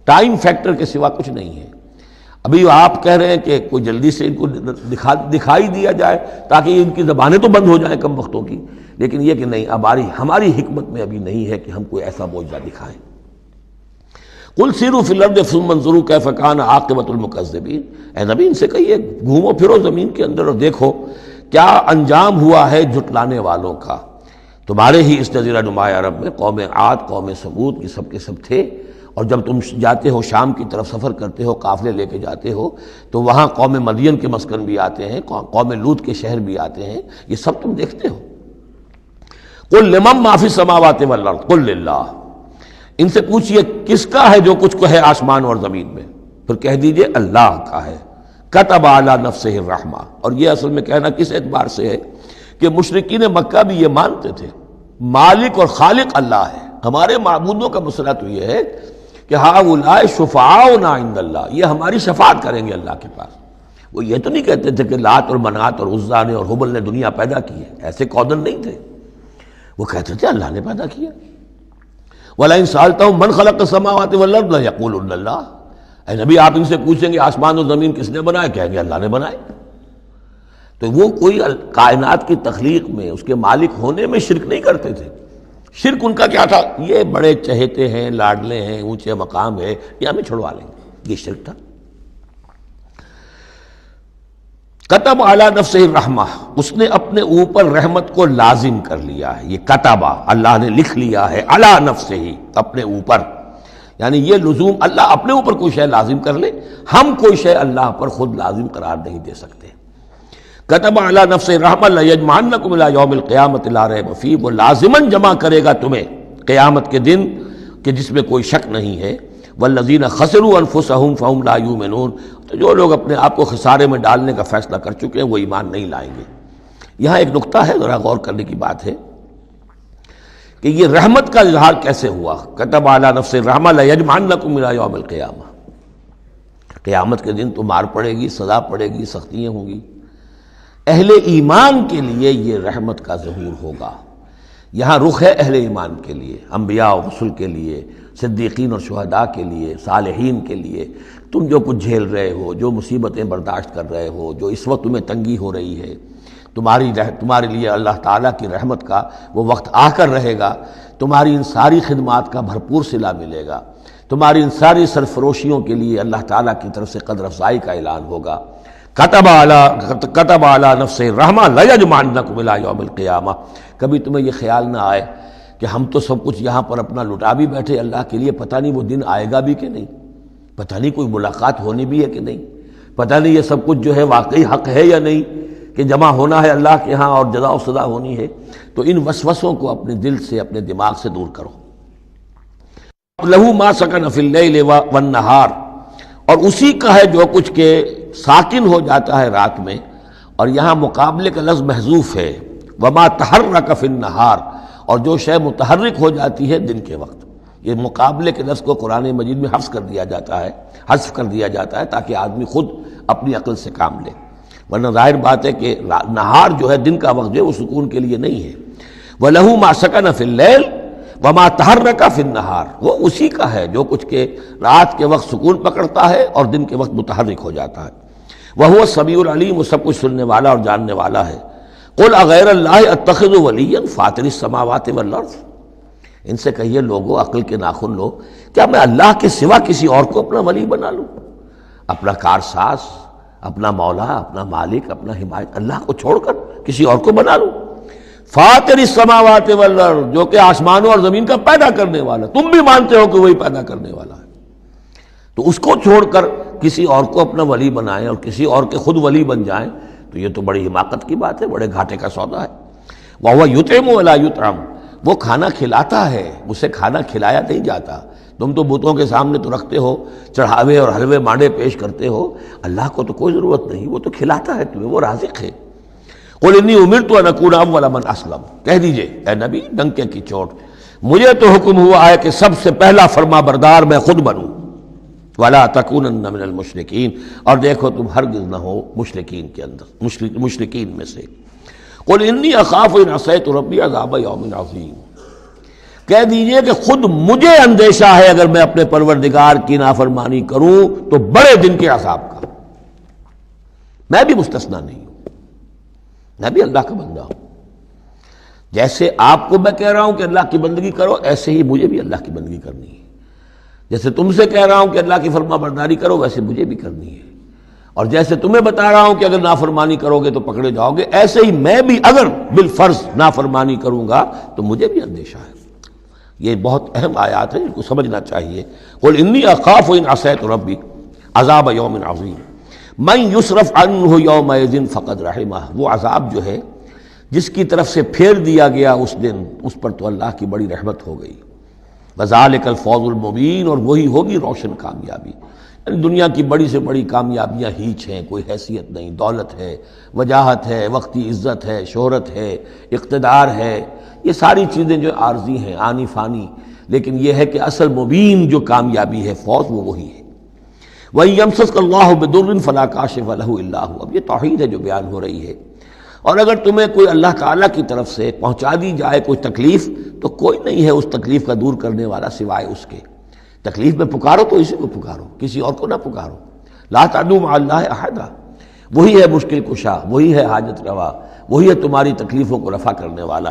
ٹائم فیکٹر کے سوا کچھ نہیں ہے۔ ابھی آپ کہہ رہے ہیں کہ کوئی جلدی سے ان کو دکھائی دیا جائے تاکہ ان کی زبانیں تو بند ہو جائیں کم وقتوں کی، لیکن یہ کہ نہیں، ہماری حکمت میں ابھی نہیں ہے کہ ہم کوئی ایسا معجزہ دکھائیں۔ قُلْ سِیرُوا فِی الْأَرْضِ ثُمَّ انظُرُوا کَیْفَ کَانَ عَاقِبَةُ الْمُکَذِّبِینَ، اے نبی ان سے کہیے گھومو پھرو زمین کے اندر اور دیکھو کیا انجام ہوا ہے جھٹلانے والوں کا۔ تمہارے ہی اس جزیرہ نما عرب میں قوم عاد، قوم ثمود کی سب کے سب تھے، اور جب تم جاتے ہو شام کی طرف سفر کرتے ہو، قافلے لے کے جاتے ہو، تو وہاں قوم مدین کے مسکن بھی آتے ہیں، قوم لوط کے شہر بھی آتے ہیں، یہ سب تم دیکھتے ہو۔ قُلْ لِمَن مَّا فِی السَّمَاوَاتِ وَالْأَرْضِ قُلْ لِلَّهِ، ان سے پوچھئے کس کا ہے جو کچھ کو ہے آسمان اور زمین میں، پھر کہہ دیجئے اللہ کا ہے۔ کتب علی نفسہ الرحمہ، اور یہ اصل میں کہنا کس اعتبار سے ہے کہ مشرکین مکہ بھی یہ مانتے تھے مالک اور خالق اللہ ہے۔ ہمارے معبودوں کا مسئلہ تو یہ ہے کہ ہؤلاء شفعاؤنا عند اللہ، یہ ہماری شفاعت کریں گے اللہ کے پاس۔ وہ یہ تو نہیں کہتے تھے کہ لات اور منات اور عزا نے اور حبل نے دنیا پیدا کی ہے، ایسے کودن نہیں تھے، وہ کہتے تھے اللہ نے پیدا کیا۔ وَلَئِن سَأَلْتَهُم مَّنْ خَلَقَ السَّمَاوَاتِ وَالْأَرْضَ لَيَقُولُنَّ اللَّهُ، اے نبی آپ ان سے پوچھیں گے آسمان اور زمین کس نے بنائے، کہیں گے اللہ نے بنائے۔ تو وہ کوئی کائنات کی تخلیق میں اس کے مالک ہونے میں شرک نہیں کرتے تھے۔ شرک ان کا کیا تھا، یہ بڑے چہیتے ہیں، لاڈلے ہیں، اونچے مقام ہے، یہ ہمیں چھڑوا لیں گے، یہ شرک تھا۔ کتب علی نفسہ الرحمہ، اس نے اپنے اوپر رحمت کو لازم کر لیا ہے، یہ کتبہ اللہ نے لکھ لیا ہے، علی نفسہ ہی، اپنے اوپر، یعنی یہ لزوم اللہ اپنے اوپر کوئی شے لازم کر لے، ہم کوئی شے اللہ پر خود لازم قرار نہیں دے سکتے۔ کتب علی نفسہ الرحمہ لیجمعنکم الی یوم القیامۃ لا ریب فیہ، وہ لازماً جمع کرے گا تمہیں قیامت کے دن کہ جس میں کوئی شک نہیں ہے۔ والذین خسروا انفسہم فہم لا یؤمنون، تو جو لوگ اپنے آپ کو خسارے میں ڈالنے کا فیصلہ کر چکے ہیں وہ ایمان نہیں لائیں گے۔ یہاں ایک نقطہ ہے، ذرا غور کرنے کی بات ہے کہ یہ رحمت کا اظہار کیسے ہوا۔ کتب علی نفسہ الرحمہ لیجمعنکم الی یوم القیامہ، قیامت کے دن تو مار پڑے گی، سزا پڑے گی، سختیاں ہوں گی۔ اہل ایمان کے لیے یہ رحمت کا ظہور ہوگا، یہاں رخ ہے اہل ایمان کے لیے، انبیاء و رسل کے لیے، صدیقین اور شہداء کے لیے، صالحین کے لیے۔ تم جو کچھ جھیل رہے ہو، جو مصیبتیں برداشت کر رہے ہو، جو اس وقت تمہیں تنگی ہو رہی ہے، تمہارے لیے اللہ تعالیٰ کی رحمت کا وہ وقت آ کر رہے گا، تمہاری ان ساری خدمات کا بھرپور صلہ ملے گا، تمہاری ان سرفروشیوں کے لیے اللہ تعالیٰ کی طرف سے قدر افزائی کا اعلان ہوگا۔ کتب علی نفسہ الرحمہ لیجمعنکم الی یوم القیامہ، کبھی تمہیں یہ خیال نہ آئے کہ ہم تو سب کچھ یہاں پر اپنا لٹا بھی بیٹھے اللہ کے لیے، پتہ نہیں وہ دن آئے گا بھی کہ نہیں، پتہ نہیں کوئی ملاقات ہونی بھی ہے کہ نہیں، پتہ نہیں یہ سب کچھ جو ہے واقعی حق ہے یا نہیں کہ جمع ہونا ہے اللہ کے ہاں اور جزا و سزا ہونی ہے۔ تو ان وسوسوں کو اپنے دل سے، اپنے دماغ سے دور کرو۔ لہ ما سکن فی اللیل والنہار، اور اسی کا ہے جو کچھ کہ ساکن ہو جاتا ہے رات میں، اور یہاں مقابلے کا لفظ محذوف ہے، وما تحرک فی النہار، اور جو شے متحرک ہو جاتی ہے دن کے وقت۔ یہ مقابلے کے لفظ کو قرآن مجید میں حذف کر دیا جاتا ہے تاکہ آدمی خود اپنی عقل سے کام لے، ورنہ ظاہر بات ہے کہ نہار جو ہے دن کا وقت جو ہے وہ سکون کے لیے نہیں ہے۔ وَلَهُ مَا سَكَنَ فِي اللَّيْلِ وَمَا تَحَرَّكَ فِي النَّهَارِ، وہ اسی کا ہے جو کچھ کہ رات کے وقت سکون پکڑتا ہے اور دن کے وقت متحرک ہو جاتا ہے۔ وَهُوَ السَّمِيعُ الْعَلِيمُ، وہ سب کچھ سننے والا اور جاننے والا ہے۔ قُلْ أَغَيْرَ اللَّهِ أَتَّخِذُ وَلِيًّا فَاطِرِ السَّمَاوَاتِ وَالْأَرْضِ، ان سے کہیے لوگو عقل کے ناخن لو، کیا میں اللہ کے سوا کسی اور کو اپنا ولی بنا لوں؟ اپنا کارساز، اپنا مولا، اپنا مالک، اپنا حمایت اللہ کو چھوڑ کر کسی اور کو بنا لو۔ فاطر السماوات والارض، جو کہ آسمانوں اور زمین کا پیدا کرنے والا، تم بھی مانتے ہو کہ وہی پیدا کرنے والا ہے، تو اس کو چھوڑ کر کسی اور کو اپنا ولی بنائیں اور کسی اور کے خود ولی بن جائیں، تو یہ تو بڑی حماقت کی بات ہے، بڑے گھاٹے کا سودا ہے۔ وَهُوَ يُطْعِمُ وَلَا يُطْعَمُ، وہ کھانا کھلاتا ہے، اسے کھانا کھلایا نہیں جاتا۔ تم تو بتوں کے سامنے تو رکھتے ہو، چڑھاوے اور حلوے مانڈے پیش کرتے ہو، اللہ کو تو کوئی ضرورت نہیں، وہ تو کھلاتا ہے تمہیں، وہ رازق ہے۔ قُلْ إِنِّي أُمِرْتُ أَنْ أَكُونَ أَوَّلَ مَنْ أَسْلَمَ، کہہ دیجئے اے نبی ڈنکے کی چوٹ، مجھے تو حکم ہوا ہے کہ سب سے پہلا فرما بردار میں خود بنوں۔ وَلَا تَكُونَنَّ مِنَ الْمُشْرِكِينَ، اور دیکھو تم ہرگز نہ ہو مشرکین کے اندر، مشرکین میں سے۔ قُلْ إِنِّي أَخَافُ إِنْ عَصَيْتُ رَبِّي عَذَابَ يَوْمٍ عَظِيمٍ، کہہ دیجئے کہ خود مجھے اندیشہ ہے اگر میں اپنے پروردگار کی نافرمانی کروں تو بڑے دن کے عذاب کا۔ میں بھی مستثنا نہیں ہوں، میں بھی اللہ کا بندہ ہوں۔ جیسے آپ کو میں کہہ رہا ہوں کہ اللہ کی بندگی کرو، ایسے ہی مجھے بھی اللہ کی بندگی کرنی ہے۔ جیسے تم سے کہہ رہا ہوں کہ اللہ کی فرما برداری کرو، ویسے مجھے بھی کرنی ہے۔ اور جیسے تمہیں بتا رہا ہوں کہ اگر نافرمانی کرو گے تو پکڑے جاؤ گے، ایسے ہی میں بھی اگر بالفرض نافرمانی کروں گا تو مجھے بھی اندیشہ ہے۔ یہ بہت اہم آیات ہیں، ان کو سمجھنا چاہیے۔ قل انی اخاف ان عصیت ربی عذاب یوم عظیم من یصرف عنہ یومئذ فقد رحمہ، وہ عذاب جو ہے جس کی طرف سے پھیر دیا گیا اس دن، اس پر تو اللہ کی بڑی رحمت ہو گئی۔ وذالک الفوز المبین، اور وہی ہوگی روشن کامیابی۔ یعنی دنیا کی بڑی سے بڑی کامیابیاں ہیچ ہیں، کوئی حیثیت نہیں، دولت ہے، وجاہت ہے، وقتی عزت ہے، شہرت ہے، اقتدار ہے، یہ ساری چیزیں جو عارضی ہیں، آنی فانی، لیکن یہ ہے کہ اصل مبین جو کامیابی ہے، فوز، وہ وہی ہے۔ وَإِن يَمْسَسْكَ اللَّهُ بِضُرٍّ فَلَا كَاشِفَ لَهُ إِلَّا هُوَ، اب یہ توحید ہے جو بیان ہو رہی ہے۔ اور اگر تمہیں کوئی اللہ تعالیٰ کی طرف سے پہنچا دی جائے کوئی تکلیف، تو کوئی نہیں ہے اس تکلیف کا دور کرنے والا سوائے اس کے۔ تکلیف میں پکارو تو اسی کو پکارو، کسی اور کو نہ پکارو۔ لا تدعوا مع اللہ احدا، وہی ہے مشکل کشا، وہی ہے حاجت روا، وہی ہے تمہاری تکلیفوں کو رفع کرنے والا۔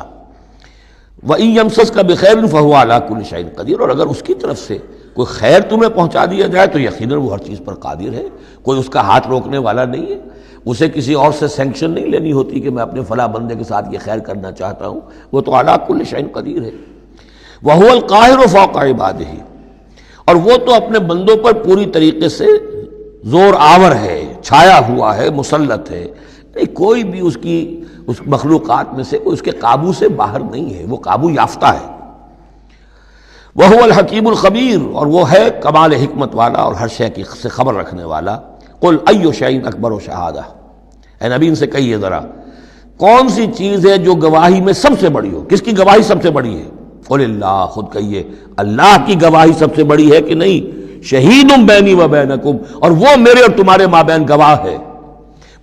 وَإِن يَمْسَسْكَ بِخَيْرٍ فَهُوَ عَلَىٰ كُلِّ شَيْءٍ قَدِيرٌ، اور اگر اس کی طرف سے کوئی خیر تمہیں پہنچا دیا جائے تو یقیناً وہ ہر چیز پر قادر ہے، کوئی اس کا ہاتھ روکنے والا نہیں ہے۔ اسے کسی اور سے سینکشن نہیں لینی ہوتی کہ میں اپنے فلاں بندے کے ساتھ یہ خیر کرنا چاہتا ہوں، وہ تو عَلَىٰ كُلِّ شَيْءٍ قدیر ہے۔ وَهُوَ الْقَاهِرُ فَوْقَ عِبَادِهِ، اور وہ تو اپنے بندوں پر پوری طریقے سے زور آور ہے، چھایا ہوا ہے، مسلط ہے، کوئی بھی اس مخلوقات میں سے کوئی اس کے قابو سے باہر نہیں ہے، وہ قابو یافتہ ہے۔ وَهُوَ الْحَكِيمُ الْخَبِيرُ، اور وہ ہے کمال حکمت والا اور ہر شے کی سے خبر رکھنے والا۔ قُلْ أَيُّ شَيْءٍ أَكْبَرُ شَهَادَةً، اے نبی ان سے کہیے ذرا کون سی چیز ہے جو گواہی میں سب سے بڑی ہو؟ کس کی گواہی سب سے بڑی ہے؟ قُلِ اللَّهُ، خود کہیے اللہ کی گواہی سب سے بڑی ہے کہ نہیں؟ شہید بینی و بینکم، اور وہ میرے اور تمہارے مابین گواہ ہے۔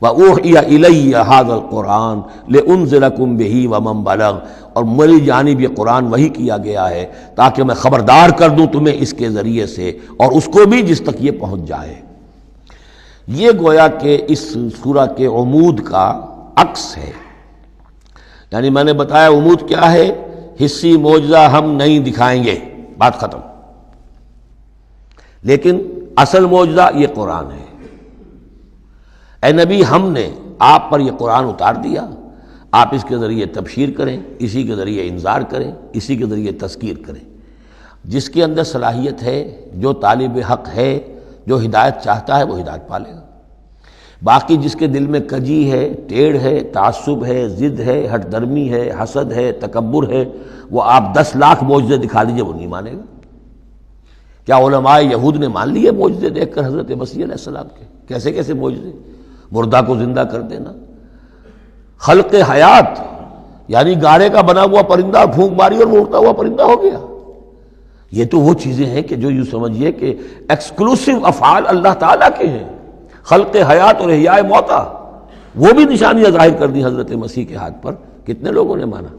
وَأُوحِيَ إِلَيَّ هَذَا الْقُرْآنُ لِأُنذِرَكُم بِهِ وَمَن بَلَغَ، اور میری جانب یہ قرآن وحی کیا گیا ہے تاکہ میں خبردار کر دوں تمہیں اس کے ذریعے سے، اور اس کو بھی جس تک یہ پہنچ جائے۔ یہ گویا کہ اس سورہ کے عمود کا عکس ہے۔ یعنی میں نے بتایا عمود کیا ہے، حصی معجزہ ہم نہیں دکھائیں گے، بات ختم۔ لیکن اصل معجزہ یہ قرآن ہے۔ اے نبی ہم نے آپ پر یہ قرآن اتار دیا، آپ اس کے ذریعے تبشیر کریں، اسی کے ذریعے انذار کریں، اسی کے ذریعے تذکیر کریں۔ جس کے اندر صلاحیت ہے، جو طالب حق ہے، جو ہدایت چاہتا ہے، وہ ہدایت پالے گا۔ باقی جس کے دل میں کجی ہے، ٹیڑھ ہے، تعصب ہے، ضد ہے، ہٹ درمی ہے، حسد ہے، تکبر ہے، وہ آپ 10 لاکھ معجزے دکھا دیجئے، وہ نہیں مانے گا۔ کیا علماء یہود نے مان لیے معجزے دیکھ کر حضرت مسیح علیہ السلام کے؟ کیسے کیسے معجزے، مردہ کو زندہ کر دینا، خلق حیات، یعنی گارے کا بنا ہوا پرندہ پھونک ماری اور وہ اڑتا ہوا پرندہ ہو گیا۔ یہ تو وہ چیزیں ہیں کہ جو یوں سمجھیے کہ ایکسکلوسیو افعال اللہ تعالیٰ کے ہیں، خلق حیات اور احیاء موتا، وہ بھی نشانیاں ظاہر کر دی حضرت مسیح کے ہاتھ پر۔ کتنے لوگوں نے مانا؟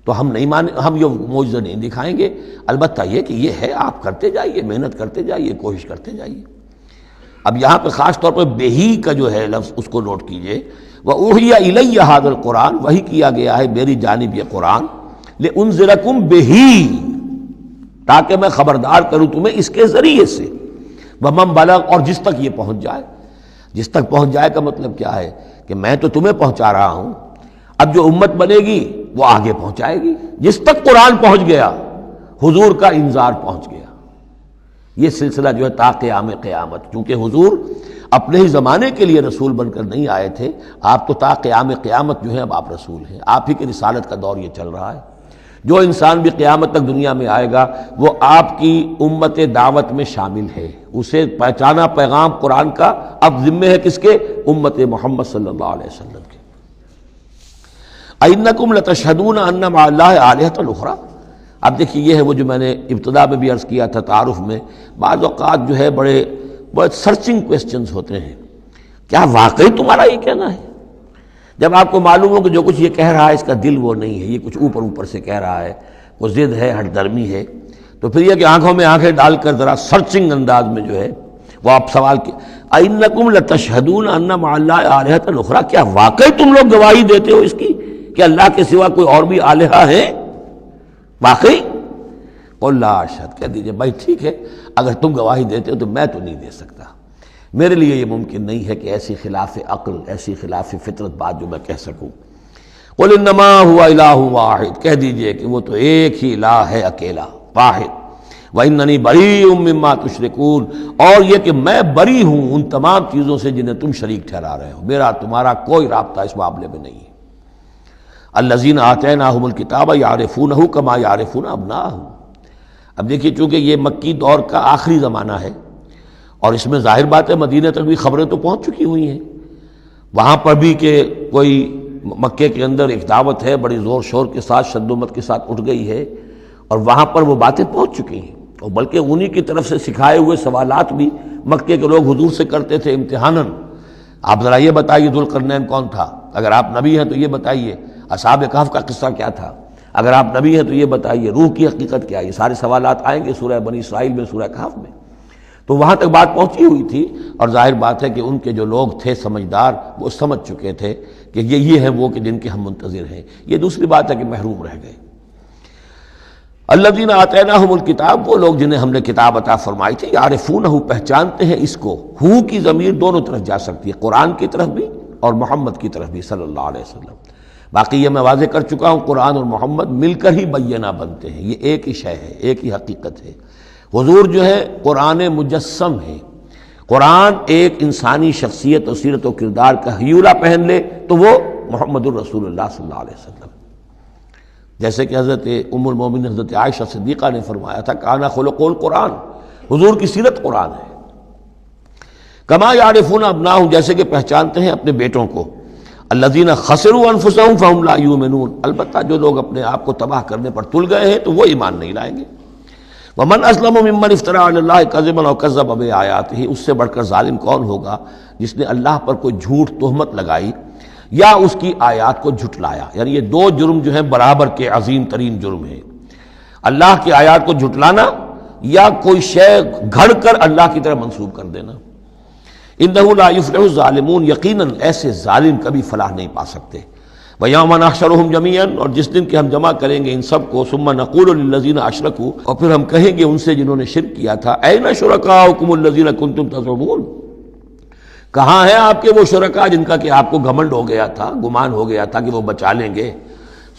تو ہم نہیں مانے، ہم یہ معجزہ نہیں دکھائیں گے۔ البتہ یہ کہ یہ ہے، آپ کرتے جائیے، محنت کرتے جائیے، کوشش کرتے جائیے۔ اب یہاں پہ خاص طور پر بہی کا جو ہے لفظ اس کو نوٹ کیجئے۔ وَأُوحِيَ إِلَيَّ هَذَا الْقُرْآنُ، وحی کیا گیا ہے میری جانب یہ قرآن، لِأُنذِرَكُم بِهِ، تاکہ میں خبردار کروں تمہیں اس کے ذریعے سے۔ ومن بلغ، اور جس تک یہ پہنچ جائے. جس تک پہنچ جائے کا مطلب کیا ہے کہ میں تو تمہیں پہنچا رہا ہوں، اب جو امت بنے گی وہ آگے پہنچائے گی. جس تک قرآن پہنچ گیا حضور کا انذار پہنچ گیا. یہ سلسلہ جو ہے تا قیام قیامت، چونکہ حضور اپنے ہی زمانے کے لیے رسول بن کر نہیں آئے تھے، آپ تو تا قیام قیامت جو ہے اب آپ رسول ہیں. آپ ہی کی رسالت کا دور یہ چل رہا ہے. جو انسان بھی قیامت تک دنیا میں آئے گا وہ آپ کی امت دعوت میں شامل ہے. اسے پہچانا پیغام قرآن کا اب ذمہ ہے کس کے؟ امت محمد صلی اللہ علیہ وسلم کے. اِنَّکُمْ لَتَشْهَدُونَ أَنَّ مَعَ اللَّهِ آلِهَةً أُخْرَىٰ. اب دیکھیے یہ ہے وہ جو میں نے ابتدا میں بھی عرض کیا تھا تعارف میں، بعض اوقات جو ہے بڑے سرچنگ کویسچنز ہوتے ہیں. کیا واقعی تمہارا یہ کہنا ہے؟ جب آپ کو معلوم ہو کہ جو کچھ یہ کہہ رہا ہے اس کا دل وہ نہیں ہے، یہ کچھ اوپر سے کہہ رہا ہے، وہ ضد ہے، ہٹ درمی ہے، تو پھر یہ کہ آنکھوں میں آنکھیں ڈال کر ذرا سرچنگ انداز میں جو ہے وہ آپ سوال کی اِنَّکُمْ لَتَشْهَدُونَ أَنَّ مَعَ اللَّهِ آلِهَةً أُخْرَىٰ. کیا واقعی تم لوگ گواہی دیتے ہو اس کی کہ اللہ کے سوا کوئی اور بھی آلہہ ہے؟ واقعی؟ قُل لَا أَشْهَدُ، کہہ دیجئے بھائی ٹھیک ہے، اگر تم گواہی دیتے ہو تو میں تو نہیں دے سکتا. میرے لیے یہ ممکن نہیں ہے کہ ایسی خلاف عقل، ایسی خلاف فطرت بات جو میں کہہ سکوں. قُلْ إِنَّمَا هُوَ إِلَٰهٌ وَاحِدٌ، کہہ دیجئے کہ وہ تو ایک ہی الہ ہے، اکیلا، واحد. وَإِنَّنِي بَرِيءٌ مِّمَّا تُشْرِكُونَ، اور یہ کہ میں بری ہوں ان تمام چیزوں سے جنہیں تم شریک ٹھہرا رہے ہو. میرا تمہارا کوئی رابطہ اس معاملے میں نہیں ہے. الَّذِينَ آتَيْنَاهُمُ الْكِتَابَ يَعْرِفُونَهُ كَمَا يَعْرِفُونَ أَبْنَاءَهُمْ. اب دیکھیے چونکہ یہ مکی دور کا آخری زمانہ ہے اور اس میں ظاہر بات ہے مدینہ تک بھی خبریں تو پہنچ چکی ہوئی ہیں. وہاں پر بھی کہ کوئی مکے کے اندر ایک دعوت ہے بڑی زور شور کے ساتھ، شد و مت کے ساتھ اٹھ گئی ہے، اور وہاں پر وہ باتیں پہنچ چکی ہیں. اور بلکہ انہی کی طرف سے سکھائے ہوئے سوالات بھی مکے کے لوگ حضور سے کرتے تھے امتحاناً. آپ ذرا یہ بتائیے ذوالقرنین کون تھا؟ اگر آپ نبی ہیں تو یہ بتائیے. اصحاب کہف کا قصہ کیا تھا؟ اگر آپ نبی ہیں تو یہ بتائیے. روح کی حقیقت کیا ہے؟ یہ سارے سوالات آئیں گے سورہ بنی اسرائیل میں، سورہ کہف میں. تو وہاں تک بات پہنچی ہوئی تھی، اور ظاہر بات ہے کہ ان کے جو لوگ تھے سمجھدار وہ سمجھ چکے تھے کہ یہ ہیں وہ کہ جن کے ہم منتظر ہیں. یہ دوسری بات ہے کہ محروم رہ گئے. الذین آتیناہم الکتاب، وہ لوگ جنہیں ہم نے کتاب عطا فرمائی تھی، یعرفونہ، پہچانتے ہیں اس کو. ہو کی ضمیر دونوں طرف جا سکتی ہے، قرآن کی طرف بھی اور محمد کی طرف بھی صلی اللہ علیہ وسلم. باقی یہ میں واضح کر چکا ہوں قرآن اور محمد مل کر ہی بینہ بنتے ہیں، یہ ایک ہی شے ہے، ایک ہی حقیقت ہے. حضور جو ہے قرآن مجسم ہے. قرآن ایک انسانی شخصیت اور سیرت و کردار کا ہیولہ پہن لے تو وہ محمد الرسول اللہ صلی اللہ علیہ وسلم. جیسے کہ حضرت ام المومنین حضرت عائشہ صدیقہ نے فرمایا تھا کانا خلق القرآن، حضور کی سیرت قرآن ہے. کما یعرفون ابناہم، جیسے کہ پہچانتے ہیں اپنے بیٹوں کو. الذین خسروا انفسهم فهم لا یؤمنون، البتہ جو لوگ اپنے آپ کو تباہ کرنے پر تل گئے ہیں تو وہ ایمان نہیں لائیں گے. ومن اسلم ممن افترى على الله كذبا وكذب بآياته، اس سے بڑھ کر ظالم کون ہوگا جس نے اللہ پر کوئی جھوٹ تہمت لگائی یا اس کی آیات کو جھٹلایا. یعنی یہ دو جرم جو ہیں برابر کے عظیم ترین جرم ہیں، اللہ کی آیات کو جھٹلانا یا کوئی شے گھڑ کر اللہ کی طرف منسوب کر دینا. انہ لا یفلح الظالمون، یقیناً ایسے ظالم کبھی فلاح نہیں پا سکتے. وَيَوْمَ نَحْشُرُهُمْ جَمِيعًا، اور جس دن کہ ہم جمع کریں گے ان سب کو. ثُمَّ نَقُولُ لِلَّذِينَ أَشْرَكُوا، اور پھر ہم کہیں گے ان سے جنہوں نے شرک کیا تھا، أَيْنَ شُرَكَاؤُكُمُ الَّذِينَ كُنتُمْ تَزْعُمُونَ، کہاں ہیں آپ کے وہ شرکا جن کا کہ آپ کو گھمنڈ ہو گیا تھا، گمان ہو گیا تھا کہ وہ بچا لیں گے.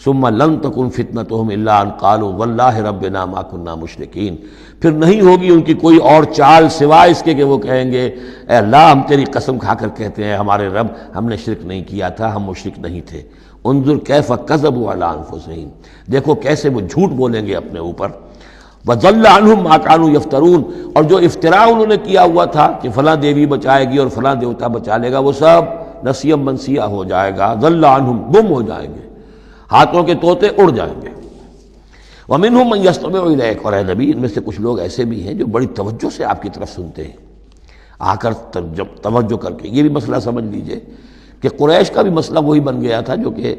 ثُمَّ لَن تَكُنْ فِتْنَتُهُمْ إِلَّا أَنْ قَالُوا وَاللَّهِ رَبِّنَا مَا كُنَّا مُشْرِكِينَ، پھر نہیں ہوگی ان کی کوئی اور چال سوائے اس کے کہ وہ کہیں گے اے اللہ ہم تیری قسم کھا کر کہتے ہیں ہمارے رب ہم نے شرک نہیں کیا تھا، ہم مشرک نہیں تھے. انظر کیف کذبوا علی انفسہم، دیکھو کیسے وہ جھوٹ بولیں گے اپنے اوپر. وضل عنہم ما کانوا یفترون، اور جو افتراء انہوں نے کیا ہوا تھا کہ فلاں دیوی بچائے گی اور فلاں دیوتا بچا لے گا، وہ سب نسیہ منسیہ ہو جائے گا. ضل عنہم، گم ہو جائیں گے، ہاتھوں کے طوطے اڑ جائیں گے. ومنہم من یستمع الیک، اور اے نبی ان میں سے کچھ لوگ ایسے بھی ہیں جو بڑی توجہ سے آپ کی طرف سنتے ہیں، آ کر توجہ کر کے. یہ بھی مسئلہ سمجھ لیجئے کہ قریش کا بھی مسئلہ وہی بن گیا تھا جو کہ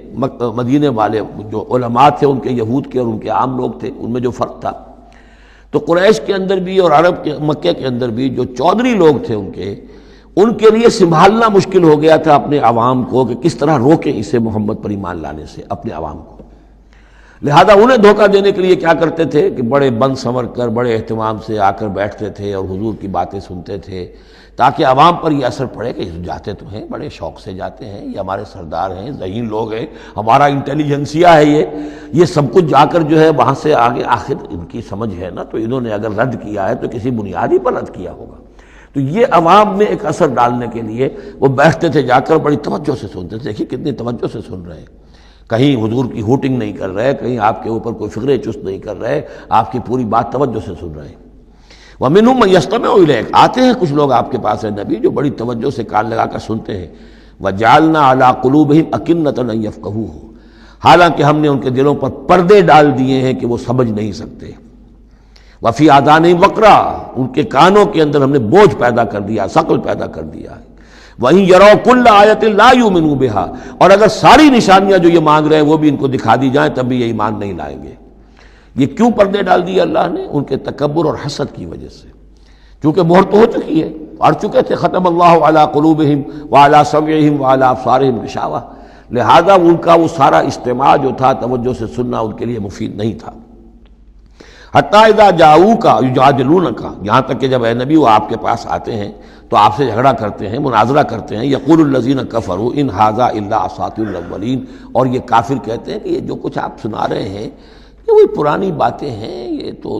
مدینے والے جو علماء تھے ان کے یہود کے اور ان کے عام لوگ تھے ان میں جو فرق تھا. تو قریش کے اندر بھی اور عرب کے مکے کے اندر بھی جو چودھری لوگ تھے ان کے لیے سنبھالنا مشکل ہو گیا تھا اپنے عوام کو کہ کس طرح روکیں اسے محمد پر ایمان لانے سے اپنے عوام کو. لہذا انہیں دھوکہ دینے کے لیے کیا کرتے تھے کہ بڑے بند سنور کر بڑے اہتمام سے آ کر بیٹھتے تھے اور حضور کی باتیں سنتے تھے، تاکہ عوام پر یہ اثر پڑے کہ یہ جاتے تو ہیں، بڑے شوق سے جاتے ہیں، یہ ہمارے سردار ہیں، ذہین لوگ ہیں، ہمارا انٹیلیجنسیا ہے، یہ سب کچھ جا کر جو ہے وہاں سے آگے آخر ان کی سمجھ ہے نا، تو انہوں نے اگر رد کیا ہے تو کسی بنیادی پر رد کیا ہوگا۔ تو یہ عوام میں ایک اثر ڈالنے کے لیے وہ بیٹھتے تھے، جا کر بڑی توجہ سے سنتے تھے۔ دیکھیے کتنی توجہ سے سن رہے ہیں، کہیں حضور کی ہوٹنگ نہیں کر رہے، کہیں آپ کے اوپر کوئی فکرے چست نہیں کر رہے، آپ کی پوری بات توجہ سے سن رہے ہیں۔ وَمِنْهُمْ مَن يَسْتَمِعُ إِلَيْكَ، آتے ہیں کچھ لوگ آپ کے پاس ہے نبی جو بڑی توجہ سے کان لگا کر سنتے ہیں۔ وَجَعَلْنَا عَلَىٰ قُلُوبِهِمْ أَكِنَّةً أَن يَفْقَهُوهُ، حالانکہ ہم نے ان کے دلوں پر پردے ڈال دیے ہیں کہ وہ سمجھ نہیں سکتے۔ وَفِي آذَانِهِمْ وَقْرًا، ان کے کانوں کے اندر ہم نے بوجھ پیدا کر دیا، ثقل پیدا کر دیا ہے۔ وَإِن يَرَوْا كُلَّ آيَةٍ لَا يُؤْمِنُوا بِهَا، اور اگر ساری نشانیاں جو یہ مانگ رہے ہیں وہ بھی ان کو دکھا دی جائیں تب بھی یہ ایمان نہیں لائیں گے۔ یہ کیوں پردے ڈال دیے اللہ نے؟ ان کے تکبر اور حسد کی وجہ سے، چونکہ مہر تو ہو چکی ہے، پڑھ چکے تھے ختم اللہ علی قلوبہم وعلی سمعہم وعلی ابصارہم غشاوہ، لہذا ان کا وہ سارا استماع جو تھا، توجہ سے سننا ان کے لیے مفید نہیں تھا۔ حتیٰ اذا جاؤوک یجادلونک، یہاں تک کہ جب اے نبی وہ آپ کے پاس آتے ہیں تو آپ سے جھگڑا کرتے ہیں، مناظرہ کرتے ہیں۔ یقول الذین کفروا ان ھذا الا اساطیر الاولین، اور یہ کافر کہتے ہیں کہ یہ جو کچھ آپ سنا رہے ہیں یہ وہی پرانی باتیں ہیں، یہ تو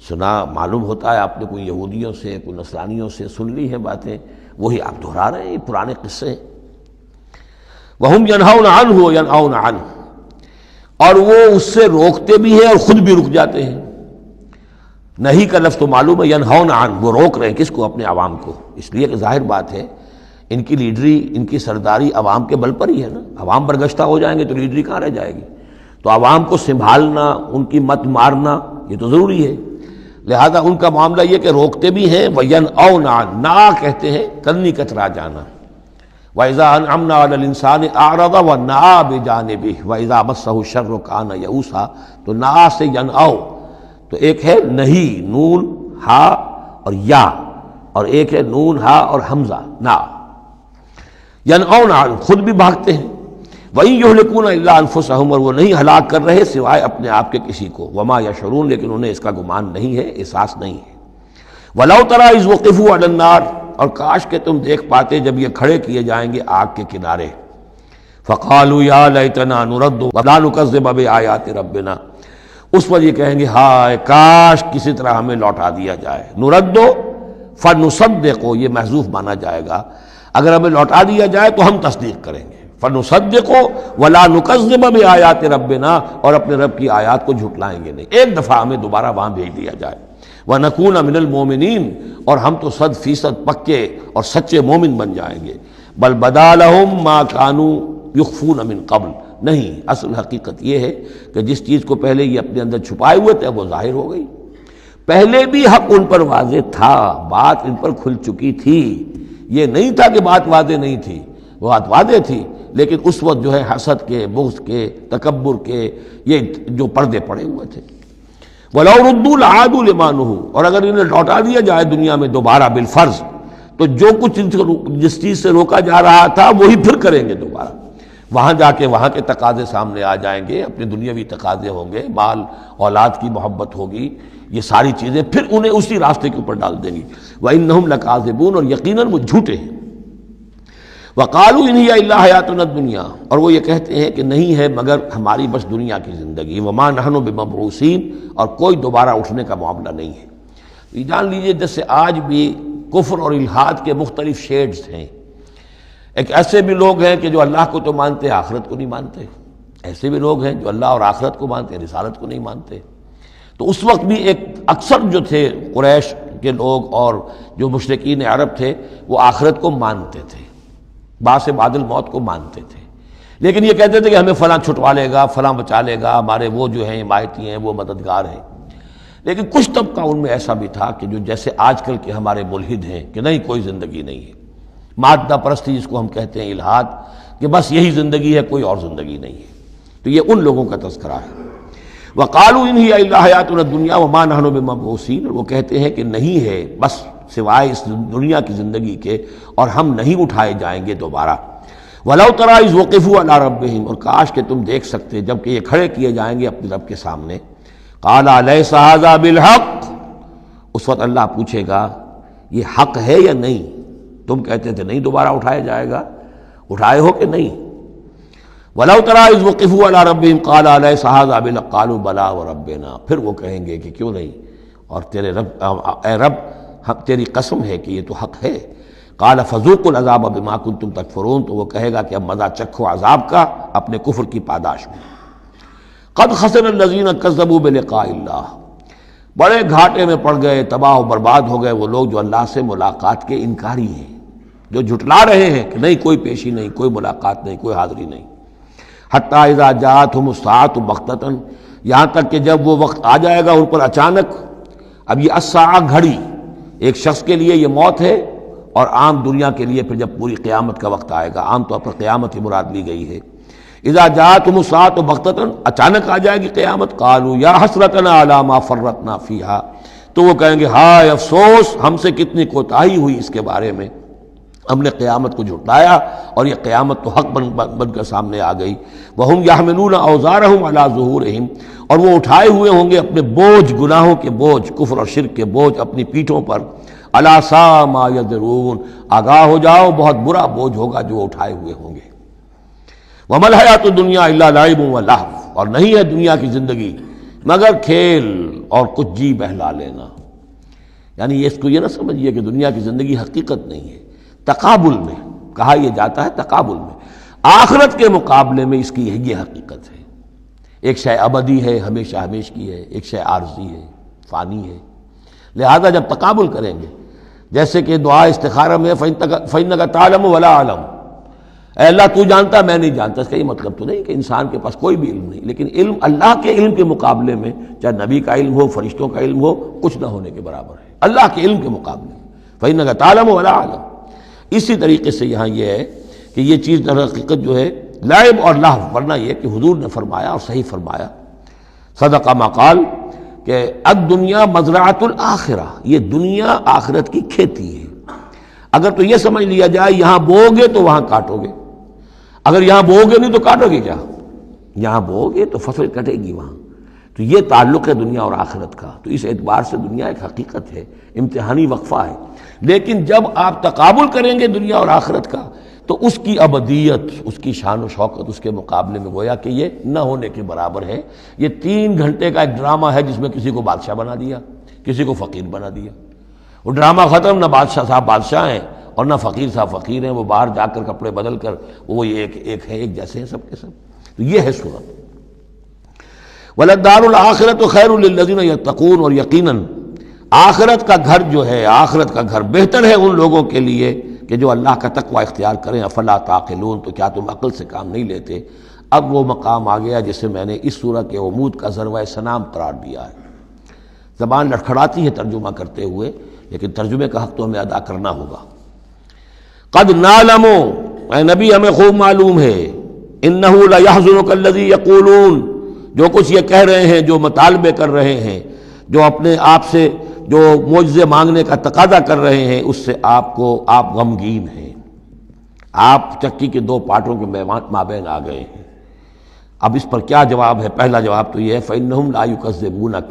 سنا معلوم ہوتا ہے آپ نے کوئی یہودیوں سے کوئی نصرانیوں سے سن لی ہیں باتیں، وہی آپ دہرا رہے ہیں، یہ پرانے قصے ہیں۔ وہم ینہون عنہ وینأون عنہ، اور وہ اس سے روکتے بھی ہیں اور خود بھی رک جاتے ہیں۔ نہیں کا لفظ تو معلوم ہے، ینہون عنہ، وہ روک رہے ہیں کس کو؟ اپنے عوام کو، اس لیے کہ ظاہر بات ہے ان کی لیڈری، ان کی سرداری عوام کے بل پر ہی ہے نا، عوام برگشتہ ہو جائیں گے تو لیڈری کہاں رہ جائے گی؟ تو عوام کو سنبھالنا، ان کی مت مارنا یہ تو ضروری ہے، لہذا ان کا معاملہ یہ کہ روکتے بھی ہیں۔ وَيَنْأَوْنَ عَنْهُ، نا کہتے ہیں کنی کترا جانا۔ وَإِذَا أَنْعَمْنَا عَلَى الْإِنسَانِ أَعْرَضَ وَنَأَىٰ بِجَانِبِهِ وَإِذَا مَسَّهُ الشَّرُّ كَانَ يَئُوسًا، تو نا سے ینأو، تو ایک ہے نہیں، نون ہا اور یا، اور ایک ہے نون ہا اور حمزہ نا۔ ینأون عنہ، خود بھی بھاگتے ہیں۔ وَإِن يُهْلِكُونَ إِلَّا أَنفُسَهُمْ، اور وہ نہیں ہلاک کر رہے سوائے اپنے آپ کے کسی کو۔ وَمَا يَشْعُرُونَ، لیکن انہیں اس کا گمان نہیں ہے، احساس نہیں ہے۔ وَلَوْ تَرَىٰ إِذْ وُقِفُوا عَلَى النَّارِ، اور کاش کہ تم دیکھ پاتے جب یہ کھڑے کیے جائیں گے آگ کے کنارے۔ فَقَالُوا يَا لَيْتَنَا نُرَدُّ وَلَا نُكَذِّبَ بِآيَاتِ رَبِّنَا، اس پر یہ کہیں گے ہائے کاش کسی طرح ہمیں لوٹا دیا جائے۔ نُرَدُّ فَنُصَدِّقُ، یہ محذوف مانا جائے گا، اگر ہمیں لوٹا دیا جائے تو ہم تصدیق کریں گے۔ فَنُصَدِّقُ وَلَا نُكَذِّبَ بِآيَاتِ رَبِّنَا، اور اپنے رب کی آیات کو جھٹلائیں گے نہیں، ایک دفعہ ہمیں دوبارہ وہاں بھیج دیا جائے۔ وَنَكُونَ مِنَ الْمُؤْمِنِينَ، اور ہم تو 100% پکے اور سچے مومن بن جائیں گے۔ بل بدا لَهُم مَا كَانُوا يُخْفُونَ مِن قَبْلُ، نہیں، اصل حقیقت یہ ہے کہ جس چیز کو پہلے یہ اپنے اندر چھپائے ہوئے تھے وہ ظاہر ہو گئی۔ پہلے بھی حق ان پر واضح تھا، بات ان پر کھل چکی تھی، یہ نہیں تھا کہ بات واضح نہیں تھی، وہ بات واضح تھی، لیکن اس وقت جو ہے حسد کے، بغض کے، تکبر کے یہ جو پردے پڑے ہوئے تھے۔ وَلَوْ رُدُّوا لَعَادُوا لِمَا نُهُوا، اور اگر انہیں لوٹا دیا جائے دنیا میں دوبارہ بالفرض، تو جو کچھ جس چیز سے روکا جا رہا تھا وہی پھر کریں گے دوبارہ، وہاں جا کے وہاں کے تقاضے سامنے آ جائیں گے، اپنے دنیاوی تقاضے ہوں گے، مال اولاد کی محبت ہوگی، یہ ساری چیزیں پھر انہیں اسی راستے کے اوپر ڈال دیں گی۔ وَإِنَّهُمْ لَكَاذِبُونَ، اور یقیناً وہ جھوٹے ہیں۔ وَقَالُوا إِنْ هِيَ إِلَّا حَيَاتُنَا الدُّنْيَا، اور وہ یہ کہتے ہیں کہ نہیں ہے مگر ہماری بس دنیا کی زندگی۔ وَمَا نَحْنُ بِمَبْعُوثِينَ، اور کوئی دوبارہ اٹھنے کا معاملہ نہیں ہے۔ یہ جان لیجئے جیسے آج بھی کفر اور الحاد کے مختلف شیڈز ہیں، ایک ایسے بھی لوگ ہیں کہ جو اللہ کو تو مانتے ہیں، آخرت کو نہیں مانتے، ایسے بھی لوگ ہیں جو اللہ اور آخرت کو مانتے ہیں، رسالت کو نہیں مانتے۔ تو اس وقت بھی ایک اکثر جو تھے قریش کے لوگ اور جو مشرکین عرب تھے وہ آخرت کو مانتے تھے، باعث بعد الموت کو مانتے تھے، لیکن یہ کہتے تھے کہ ہمیں فلاں چھٹوا لے گا، فلاں بچا لے گا، ہمارے وہ جو ہیں حمایتی ہیں، وہ مددگار ہیں۔ لیکن کچھ طبقہ ان میں ایسا بھی تھا کہ جو جیسے آج کل کے ہمارے ملحد ہیں کہ نہیں کوئی زندگی نہیں ہے، مادہ پرستی جس کو ہم کہتے ہیں، الحاد، کہ بس یہی زندگی ہے، کوئی اور زندگی نہیں ہے۔ تو یہ ان لوگوں کا تذکرہ ہے۔ وَقَالُوا إِنْ هِيَ إِلَّا حَيَاتُنَا الدُّنْيَا وَمَا نَحْنُ بِمَبْعُوثِينَ، اور وہ کہتے ہیں کہ نہیں ہے بس سوائے اس دنیا کی زندگی کے، اور ہم نہیں اٹھائے جائیں گے دوبارہ۔ وَلَوْ تَرَىٰ إِذْ وُقِفُوا عَلَىٰ رَبِّهِمْ، اور کاش کہ تم دیکھ سکتے جب کہ یہ کھڑے کیے جائیں گے اپنے رب کے سامنے. قَالَ أَلَيْسَ هَٰذَا بِالْحَقِّ، اس وقت اللہ پوچھے گا یہ حق ہے یا نہیں؟ تم کہتے تھے نہیں دوبارہ اٹھایا جائے گا، اٹھائے ہو کہ نہیں؟ وَلَوْ تَرَىٰ إِذْ وُقِفُوا عَلَىٰ رَبِّهِمْ قَالَ أَلَيْسَ هَٰذَا بِالْحَقِّ قَالُوا بَلَىٰ وَرَبِّنَا، پھر وہ کہیں گے کہ کیوں نہیں، اور تیرے رب، اے رب تیری قسم ہے کہ یہ تو حق ہے. قال فذوقوا العذاب بما کنتم تکفرون، تو وہ کہے گا کہ اب مزہ چکھو عذاب کا اپنے کفر کی پاداش میں. قد خسر الذین کذبوا بلقاء اللہ، بڑے گھاٹے میں پڑ گئے، تباہ و برباد ہو گئے وہ لوگ جو اللہ سے ملاقات کے انکاری ہیں، جو جھٹلا رہے ہیں کہ نہیں کوئی پیشی نہیں، کوئی ملاقات نہیں، کوئی حاضری نہیں. حتی اذا جاءتهم الساعة بغتۃ، یہاں تک کہ جب وہ وقت آ جائے گا ان پر اچانک. اب یہ الساعہ گھڑی ایک شخص کے لیے یہ موت ہے، اور عام دنیا کے لیے پھر جب پوری قیامت کا وقت آئے گا، عام طور پر قیامت ہی مراد لی گئی ہے. اذا جاءتهم الساعة بغتۃ، اچانک آ جائے گی قیامت. قالوا یا حسرتنا علی ما فرطنا فیہا، تو وہ کہیں گے ہائے افسوس ہم سے کتنی کوتاہی ہوئی اس کے بارے میں، ہم نے قیامت کو جھٹلایا اور یہ قیامت تو حق بن کر سامنے آ گئی. وَهُمْ يَحْمِلُونَ أَوْزَارَهُمْ عَلَىٰ ظُهُورِهِمْ، اور وہ اٹھائے ہوئے ہوں گے اپنے بوجھ، گناہوں کے بوجھ، کفر اور شرک کے بوجھ اپنی پیٹھوں پر. عَلَىٰ سَاءَ مَا يَزِرُونَ، آگاہ ہو جاؤ بہت برا بوجھ ہوگا جو اٹھائے ہوئے ہوں گے. وَمَا الْحَيَاةُ الدُّنْيَا إِلَّا لَعِبٌ وَلَهْوٌ، اور نہیں ہے دنیا کی زندگی مگر کھیل اور کچھ جی بہلا لینا. یعنی اس کو یہ نہ سمجھیے کہ دنیا کی زندگی حقیقت نہیں ہے. تقابل میں کہا یہ جاتا ہے، تقابل میں آخرت کے مقابلے میں اس کی یہ حقیقت ہے. ایک شے ابدی ہے، ہمیشہ ہمیش کی ہے، ایک شے عارضی ہے، فانی ہے. لہذا جب تقابل کریں گے، جیسے کہ دعا استخارہ میں فَإِنَّكَ تَعْلَمُ وَلَا أَعْلَمُ، اے اللہ تو جانتا میں نہیں جانتا، اس کا یہ مطلب تو نہیں کہ انسان کے پاس کوئی بھی علم نہیں، لیکن علم اللہ کے علم کے مقابلے میں، چاہے نبی کا علم ہو، فرشتوں کا علم ہو، کچھ نہ ہونے کے برابر ہے اللہ کے علم کے مقابلے میں. فَإِنَّكَ تَعْلَمُ وَلَا أَعْلَمُ. اسی طریقے سے یہاں یہ ہے کہ یہ چیز در حقیقت جو ہے لعب اور لہو، ورنہ یہ کہ حضور نے فرمایا اور صحیح فرمایا، صدق ما قال، کہ الدنیا مزرعۃ الآخرہ، یہ دنیا آخرت کی کھیتی ہے. اگر تو یہ سمجھ لیا جائے یہاں بو گے تو وہاں کاٹو گے، اگر یہاں بو گے نہیں تو کاٹو گے کیا؟ یہاں بو گے تو فصل کٹے گی وہاں. تو یہ تعلق ہے دنیا اور آخرت کا. تو اس اعتبار سے دنیا ایک حقیقت ہے، امتحانی وقفہ ہے. لیکن جب آپ تقابل کریں گے دنیا اور آخرت کا تو اس کی ابدیت، اس کی شان و شوکت اس کے مقابلے میں گویا کہ یہ نہ ہونے کے برابر ہے. یہ 3 گھنٹے کا ایک ڈرامہ ہے جس میں کسی کو بادشاہ بنا دیا، کسی کو فقیر بنا دیا. وہ ڈرامہ ختم، نہ بادشاہ صاحب بادشاہ ہیں اور نہ فقیر صاحب فقیر ہیں، وہ باہر جا کر کپڑے بدل کر وہ ایک ہے، ایک جیسے ہیں سب کے سب. تو یہ ہے صورت. وَلَلدَّارُ الْآخِرَةُ خَيْرٌ لِّلَّذِينَ يَتَّقُونَ، اور یقیناً آخرت کا گھر جو ہے، آخرت کا گھر بہتر ہے ان لوگوں کے لیے کہ جو اللہ کا تقوی اختیار کریں. افلا تعقلون، تو کیا تم عقل سے کام نہیں لیتے؟ اب وہ مقام آ گیا جسے میں نے اس سورہ کے عمود کا ذروۂ سنام قرار دیا ہے. زبان لڑکھڑاتی ہے ترجمہ کرتے ہوئے، لیکن ترجمے کا حق تو ہمیں ادا کرنا ہوگا. قد نعلم، اے نبی ہمیں خوب معلوم ہے، انہ لیحزنک الذی یقولون، جو کچھ یہ کہہ رہے ہیں، جو مطالبے کر رہے ہیں، جو اپنے آپ سے جو معجزے مانگنے کا تقاضا کر رہے ہیں، اس سے آپ غمگین ہیں. آپ چکی کے 2 پارٹوں کے مابین آ گئے ہیں. اب اس پر کیا جواب ہے؟ پہلا جواب تو یہ ہے فإنہم لا یکذبونک،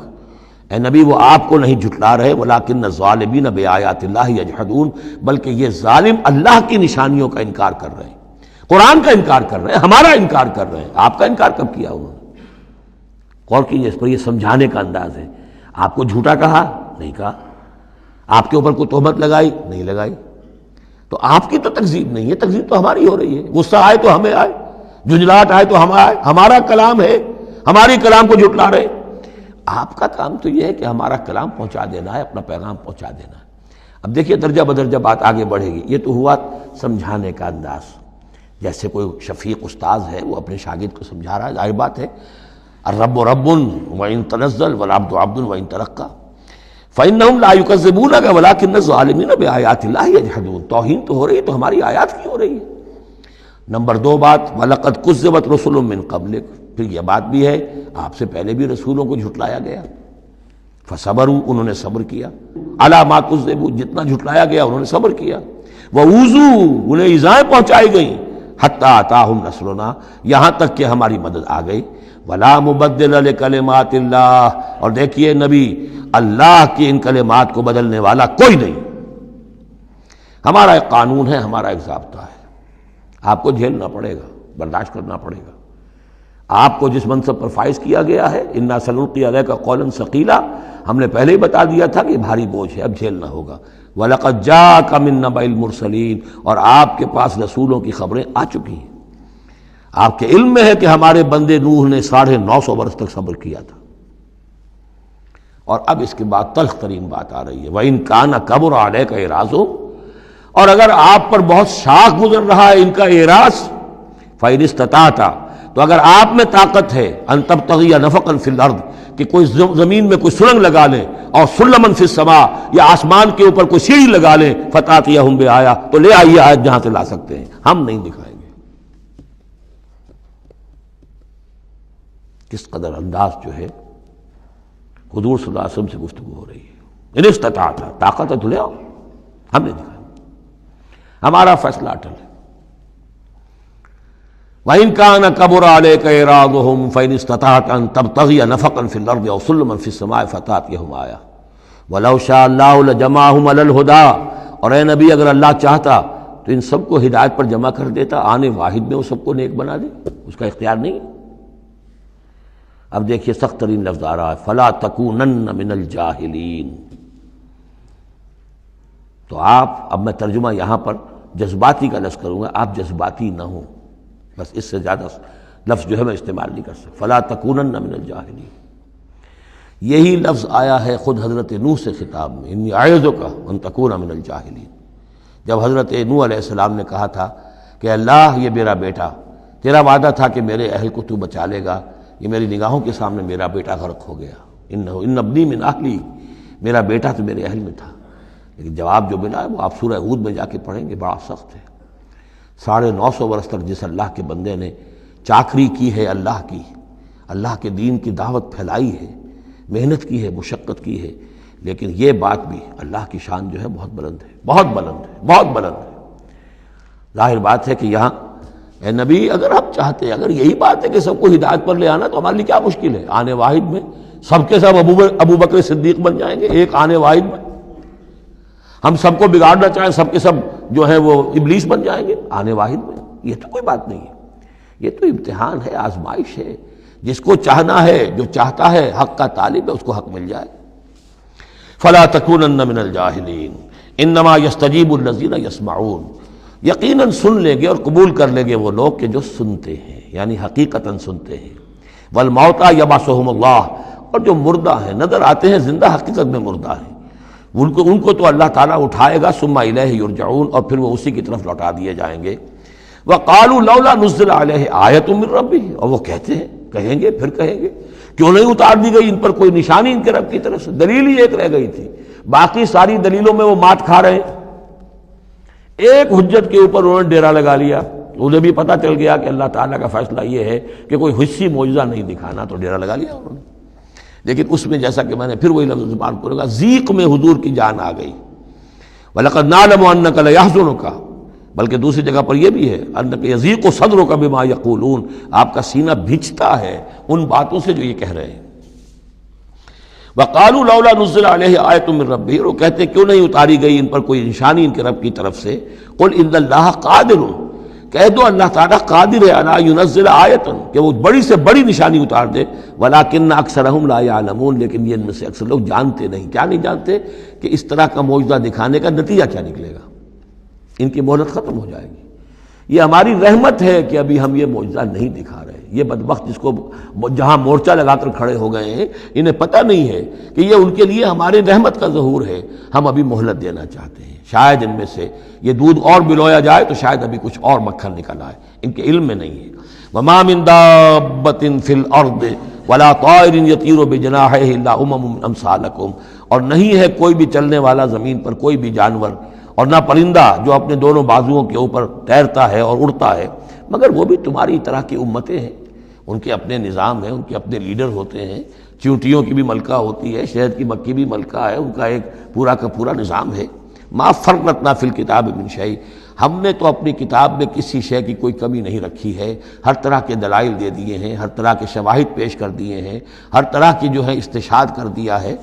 اے نبی وہ آپ کو نہیں جھٹلا رہے، ولکن الظالمین بآیات اللہ یجحدون، بلکہ یہ ظالم اللہ کی نشانیوں کا انکار کر رہے ہیں، قرآن کا انکار کر رہے ہیں، ہمارا انکار کر رہے ہیں. آپ کا انکار کب کیا انہوں نے؟ غور کیجیے، اس پر یہ سمجھانے کا انداز ہے. آپ کو جھوٹا کہا؟ نہیں کہا. آپ کے اوپر کوئی تہمت لگائی؟ نہیں لگائی. تو آپ کی تو تکذیب نہیں ہے، تکذیب تو ہماری ہو رہی ہے. غصہ آئے تو ہمیں آئے، جھنجھلاہٹ آئے تو ہم آئے، ہمارا کلام ہے، ہماری کلام کو جھٹلا رہے. آپ کا کام تو یہ ہے کہ ہمارا کلام پہنچا دینا ہے، اپنا پیغام پہنچا دینا ہے. اب دیکھیے درجہ بدرجہ بات آگے بڑھے گی. یہ تو ہوا سمجھانے کا انداز، جیسے کوئی شفیق استاذ ہے وہ اپنے شاگرد کو سمجھا رہا ہے. ظاہر بات ہے الرب رب وإن تنزل والعبد عبد وإن ترقى فإنهم لا يكذبونك ولكن الظالمين بآيات الله يجحدون. توہین تو ہو رہی ہے تو ہماری آیات کی ہو رہی ہے. نمبر 2 بات وَلَقَدْ كُذِّبَتْ رُسُلٌ مِّن قَبْلِكَ، پھر یہ بات بھی ہے آپ سے پہلے بھی رسولوں کو جھٹلایا گیا. فَصَبَرُوا، انہوں نے صبر کیا. عَلَىٰ مَا كُذِّبُوا، جتنا جھٹلایا گیا انہوں نے صبر کیا. وَأُوذُوا، انہیں ایذائیں پہنچائی گئیں. حتی اتاہم نصرنا، یہاں تک کہ ہماری مدد آ گئی۔ ولا مبدل لکلمات اللہ، اور دیکھیے نبی، اللہ کی ان کلمات کو بدلنے والا کوئی نہیں۔ ہمارا ایک قانون ہے، ہمارا ایک ضابطہ ہے، آپ کو جھیلنا پڑے گا، برداشت کرنا پڑے گا۔ آپ کو جس منصب پر فائز کیا گیا ہے، انا سنلقی علیک قولا ثقیلا، ہم نے پہلے ہی بتا دیا تھا کہ بھاری بوجھ ہے، اب جھیلنا ہوگا۔ وَلَقَدْ جَاءَكَ مِن نَبَإِ الْمُرْسَلِينَ، اور آپ کے پاس رسولوں کی خبریں آ چکی ہیں۔ آپ کے علم میں ہے کہ ہمارے بندے نوح نے 950 برس تک صبر کیا تھا۔ اور اب اس کے بعد تلخ ترین بات آ رہی ہے، وَإِن كَانَ كَبُرَ عَلَيْكَ إِعْرَاضُهُمْ، اور اگر آپ پر بہت شاق گزر رہا ہے ان کا اعراض، فَإِنِ اسْتَطَعْتَ، تو اگر آپ میں طاقت ہے، ان تبتغی نفقا فی الارض، کہ کوئی زمین میں کوئی سرنگ لگا لے، اور سلما فی السماء، یا آسمان کے اوپر کوئی سیڑھی لگا لے، فتاتیہم بآیہ، تو لے آئیے آیت جہاں سے لا سکتے ہیں، ہم نہیں دکھائیں گے۔ کس قدر انداز جو ہے حضور صلی اللہ علیہ وسلم سے گفتگو ہو رہی ہے۔ ان استطاعت، طاقت ہے تو لے آؤ، ہم نہیں دکھائیں گے، ہمارا فیصلہ اٹل ہے۔ وَإِن كَانَ كَبُرَ عَلَيْكَ إِعْرَاضُهُمْ فَإِنِ اسْتَطَعْتَ أَن تَبْتَغِيَ نَفَقًا فِي الْأَرْضِ أَوْ سُلَّمًا فِي السَّمَاءِ فَتَأْتِيَهُمْ آیَةٌ وَلَوْ شَاءَ اللَّهُ لَجَمَعَهُمْ عَلَى الْهُدَىٰ، اور اے نبی اگر اللہ چاہتا تو ان سب کو ہدایت پر جمع کر دیتا، آنے واحد میں وہ سب کو نیک بنا دے، اس کا اختیار نہیں ہے۔ اب دیکھیے سخت ترین لفظ آ رہا ہے، فَلَا تَكُونَنَّ مِنَ الْجَاهِلِينَ۔ تو آپ، اب میں ترجمہ یہاں پر جذباتی کا لفظ کروں گا، آپ جذباتی نہ ہوں، بس اس سے زیادہ لفظ جو ہے میں استعمال نہیں کر سکتا۔ فَلَا تَكُونَنَّ مِنَ الْجَاهِلِينَ، یہی لفظ آیا ہے خود حضرت نوح سے خطاب میں، اِنِّی أَعِظُكَ أَن تَكُونَ مِنَ الْجَاهِلِينَ۔ جب حضرت نوح علیہ السلام نے کہا تھا کہ اللہ، یہ میرا بیٹا، تیرا وعدہ تھا کہ میرے اہل کو تو بچا لے گا، یہ میری نگاہوں کے سامنے میرا بیٹا غرق ہو گیا، اِنَّ ابْنِی مِنْ أَهْلِی، میرا بیٹا تو میرے اہل میں تھا۔ لیکن جواب جو ملا ہے وہ آپ سورہ ہود میں جا کے پڑھیں گے، بڑا سخت ہے۔ 950 برس تک جس اللہ کے بندے نے چاکری کی ہے اللہ کی، اللہ کے دین کی دعوت پھیلائی ہے، محنت کی ہے، مشقت کی ہے، لیکن یہ بات بھی، اللہ کی شان جو ہے بہت بلند ہے، بہت بلند ہے، بہت بلند ہے۔ ظاہر بات ہے کہ یہاں اے نبی، اگر آپ چاہتے ہیں، اگر یہی بات ہے کہ سب کو ہدایت پر لے آنا، تو ہمارے لیے کیا مشکل ہے؟ آنے واحد میں سب کے سب ابو بکر صدیق بن جائیں گے، ایک آنے واحد میں۔ ہم سب کو بگاڑنا چاہیں، سب کے سب جو ہے وہ ابلیس بن جائیں گے آنے واحد میں، یہ تو کوئی بات نہیں ہے، یہ تو امتحان ہے، آزمائش ہے۔ جس کو چاہنا ہے، جو چاہتا ہے، حق کا طالب ہے، اس کو حق مل جائے۔ فَلَا تَكُونَنَّ مِنَ الْجَاهِلِينَ إِنَّمَا يَسْتَجِيبُ الَّذِينَ يَسْمَعُونَ، یقیناً سن لیں گے اور قبول کر لیں گے وہ لوگ کہ جو سنتے ہیں، یعنی حقیقتاً سنتے ہیں۔ وَالْمَوْتَىٰ يَبْعَثُهُمُ اللَّهُ، اور جو مردہ ہیں، نظر آتے ہیں زندہ، حقیقت میں مردہ ہیں، ان کو تو اللہ تعالیٰ اٹھائے گا، ثم الیہ یرجعون، اور پھر وہ اسی کی طرف لوٹا دیے جائیں گے۔ وقالوا لولا نزل علیہ آیۃ من ربہ، اور وہ کہتے ہیں، کہیں گے، پھر کہیں گے، کیوں نہیں اتار دی گئی ان پر کوئی نشانی ان کے رب کی طرف سے؟ دلیل ہی ایک رہ گئی تھی، باقی ساری دلیلوں میں وہ مات کھا رہے ہیں۔ ایک حجت کے اوپر انہوں نے ڈیرا لگا لیا، انہیں بھی پتہ چل گیا کہ اللہ تعالیٰ کا فیصلہ یہ ہے کہ کوئی حسی معجزہ نہیں دکھانا، تو ڈیرا لگا لیا انہوں نے۔ لیکن اس میں جیسا کہ میں نے پھر وہی لفظ استعمال کروں گا، ذیق میں حضور کی جان آ گئی۔ وَلَقَدْ نَعْلَمُ أَنَّكَ لَيَحْزُنُكَ، بلکہ دوسری جگہ پر یہ بھی ہے، أَنَّكَ يَضِيقُ صَدْرُكَ بِمَا يَقُولُونَ، آپ کا سینہ بھیجتا ہے ان باتوں سے جو یہ کہہ رہے ہیں۔ وَقَالُوا لَوْلَا نُزِّلَ عَلَيْهِ آیَةٌ مِّن رَبِّهِ، وہ کہتے کیوں نہیں اتاری گئی ان پر کوئی نشانی ان کے رب کی طرف سے۔ قُلْ إِنَّ اللَّهَ قَادِرٌ، کہہ دو اللہ تعالیٰ قادر ہے علی ينزل آیۃ، کہ وہ بڑی سے بڑی نشانی اتار دے، ولیکن اکثرہم لا یعلمون، لیکن یہ ان میں سے اکثر لوگ جانتے نہیں۔ کیا نہیں جانتے؟ کہ اس طرح کا معجزہ دکھانے کا نتیجہ کیا نکلے گا، ان کی مہلت ختم ہو جائے گی۔ یہ ہماری رحمت ہے کہ ابھی ہم یہ معجزہ نہیں دکھا رہے۔ یہ بدبخت جس کو جہاں مورچہ لگا کر کھڑے ہو گئے ہیں، انہیں پتہ نہیں ہے کہ یہ ان کے لیے ہماری رحمت کا ظہور ہے، ہم ابھی مہلت دینا چاہتے ہیں، شاید ان میں سے یہ دودھ اور بلویا جائے تو شاید ابھی کچھ اور مکھن نکل آئے، ان کے علم میں نہیں ہے۔ وَمَا مِن دَابَّةٍ فِي الْأَرْضِ وَلَا طَائِرٍ يَطِيرُ بِجَنَاحَيْهِ إِلَّا أُمَمٌ أَمْثَالُكُمْ، اور نہیں ہے کوئی بھی چلنے والا زمین پر، کوئی بھی جانور، اور نہ پرندہ جو اپنے دونوں بازوؤں کے اوپر تیرتا ہے اور اڑتا ہے، مگر وہ بھی تمہاری طرح کی امتیں ہیں، ان کے اپنے نظام ہیں، ان کے اپنے لیڈر ہوتے ہیں، چیونٹیوں کی بھی ملکہ ہوتی ہے، شہد کی مکھی بھی ملکہ ہے، ان کا ایک پورا کا پورا نظام ہے۔ ما فرطنا فی الکتاب من شیء، ہم نے تو اپنی کتاب میں کسی شے کی کوئی کمی نہیں رکھی ہے، ہر طرح کے دلائل دے دیے ہیں، ہر طرح کے شواہد پیش کر دیے ہیں، ہر طرح کی جو ہے استشہاد کر دیا ہے۔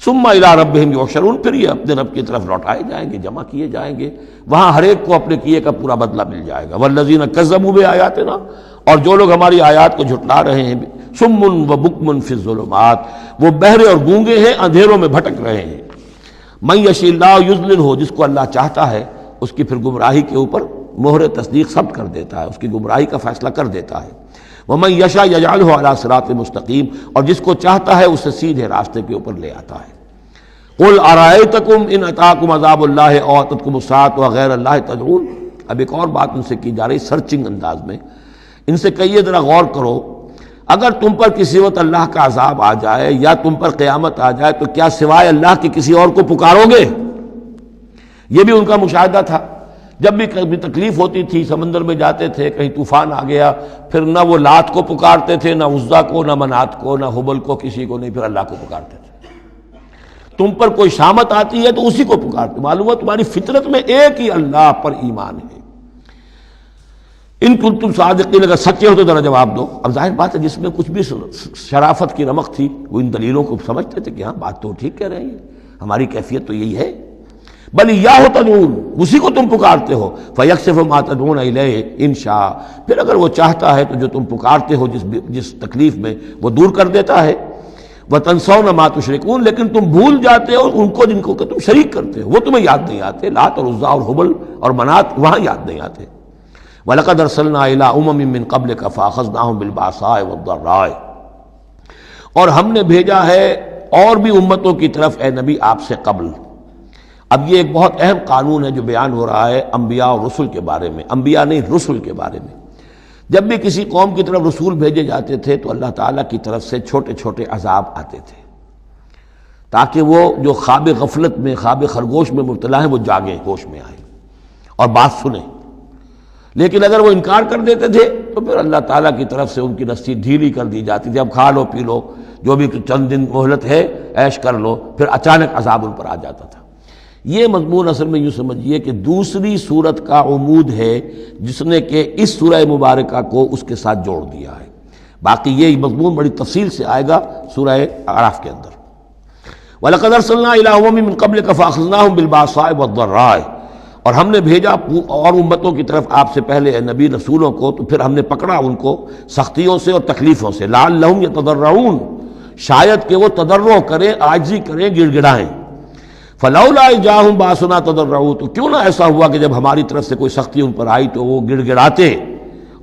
ثم الی ربہم یحشرون، پھر یہ اپنے رب کی طرف لوٹائے جائیں گے، جمع کیے جائیں گے، وہاں ہر ایک کو اپنے کیے کا پورا بدلہ مل جائے گا۔ والذین کذبوا بآیاتنا، اور جو لوگ ہماری آیات کو جھٹلا رہے ہیں، صم و بکم فی الظلمات، وہ بہرے اور گونگے ہیں، اندھیروں میں بھٹک رہے ہیں۔ من یشاء اللہ یضللہ، جس کو اللہ چاہتا ہے اس کی پھر گمراہی کے اوپر مہر تصدیق ثبت کر دیتا ہے، اس کی گمراہی کا فیصلہ کر دیتا ہے۔ ومن یشاء یجعلہ علی صراط مستقیم، اور جس کو چاہتا ہے اسے سیدھے راستے کے اوپر لے آتا ہے۔ قل ارأیتکم ان اتاکم عذاب اللہ او اتتکم الساعۃ وغیر اللہ تدعون، اب ایک اور بات ان سے کی جا رہی سرچنگ انداز میں، ان سے کہیے ذرا غور کرو، اگر تم پر کسی وقت اللہ کا عذاب آ جائے یا تم پر قیامت آ جائے تو کیا سوائے اللہ کے کسی اور کو پکارو گے؟ یہ بھی ان کا مشاہدہ تھا، جب بھی کبھی تکلیف ہوتی تھی سمندر میں جاتے تھے، کہیں طوفان آ گیا، پھر نہ وہ لات کو پکارتے تھے، نہ عزا کو، نہ منات کو، نہ حبل کو، کسی کو نہیں، پھر اللہ کو پکارتے تھے۔ تم پر کوئی شامت آتی ہے تو اسی کو پکارتے، معلوم ہے تمہاری فطرت میں ایک ہی اللہ پر ایمان ہے۔ ان کنتم صادقین، اگر سچے ہو تو ذرا جواب دو۔ اب ظاہر بات ہے جس میں کچھ بھی شرافت کی رمق تھی وہ ان دلیلوں کو سمجھتے تھے کہ ہاں بات تو ٹھیک کہہ رہے ہیں، ہماری کیفیت تو یہی ہے۔ بل ایاہ تدعون، اسی کو تم پکارتے ہو، فیکشف ما تدعون الیہ ان شاء، پھر اگر وہ چاہتا ہے تو جو تم پکارتے ہو جس تکلیف میں وہ دور کر دیتا ہے۔ وتنسون ما تشرکون، لیکن تم بھول جاتے ہو ان کو جن کو کہ تم شریک کرتے ہو، وہ تمہیں یاد نہیں آتے، لات اور عزا اور حبل اور منات وہاں یاد نہیں آتے۔ وَلَقَدْ أَرْسَلْنَا إِلَىٰ أُمَمٍ مِّن قَبْلِكَ فَأَخَذْنَاهُم بِالْبَأْسَاءِ وَالضَّرَّاءِ، اور ہم نے بھیجا ہے اور بھی امتوں کی طرف اے نبی آپ سے قبل۔ اب یہ ایک بہت اہم قانون ہے جو بیان ہو رہا ہے انبیاء اور رسل کے بارے میں، انبیاء نہیں رسل کے بارے میں۔ جب بھی کسی قوم کی طرف رسول بھیجے جاتے تھے تو اللہ تعالیٰ کی طرف سے چھوٹے چھوٹے عذاب آتے تھے تاکہ وہ جو خواب غفلت میں، خواب خرگوش میں مبتلا ہیں، وہ جاگیں، ہوش میں آئیں اور بات سنیں۔ لیکن اگر وہ انکار کر دیتے تھے تو پھر اللہ تعالیٰ کی طرف سے ان کی رسی ڈھیلی کر دی جاتی تھی، اب کھا لو پی لو، جو بھی چند دن مہلت ہے عیش کر لو، پھر اچانک عذاب ان پر آ جاتا تھا۔ یہ مضمون اصل میں یوں سمجھیے کہ دوسری سورت کا عمود ہے جس نے کہ اس سورہ مبارکہ کو اس کے ساتھ جوڑ دیا ہے، باقی یہ مضمون بڑی تفصیل سے آئے گا سورہ اعراف کے اندر۔ وَلَقَدْ أَرْسَلْنَا إِلَىٰ أُمَمٍ مِّن قَبْلِكَ فَأَخَذْنَاهُم بِالْبَأْسَاءِ وَالضَّرَّاءِ، اور ہم نے بھیجا اور امتوں کی طرف آپ سے پہلے نبی رسولوں کو، تو پھر ہم نے پکڑا ان کو سختیوں سے اور تکلیفوں سے، لعلہم یتضرعون، شاید کہ وہ تضرع کریں، عاجزی کریں، گڑ گڑائیں۔ فلولا اذ جاءہم باسنا تضرعوا، تو کیوں نہ ایسا ہوا کہ جب ہماری طرف سے کوئی سختی ان پر آئی تو وہ گڑ گڑاتے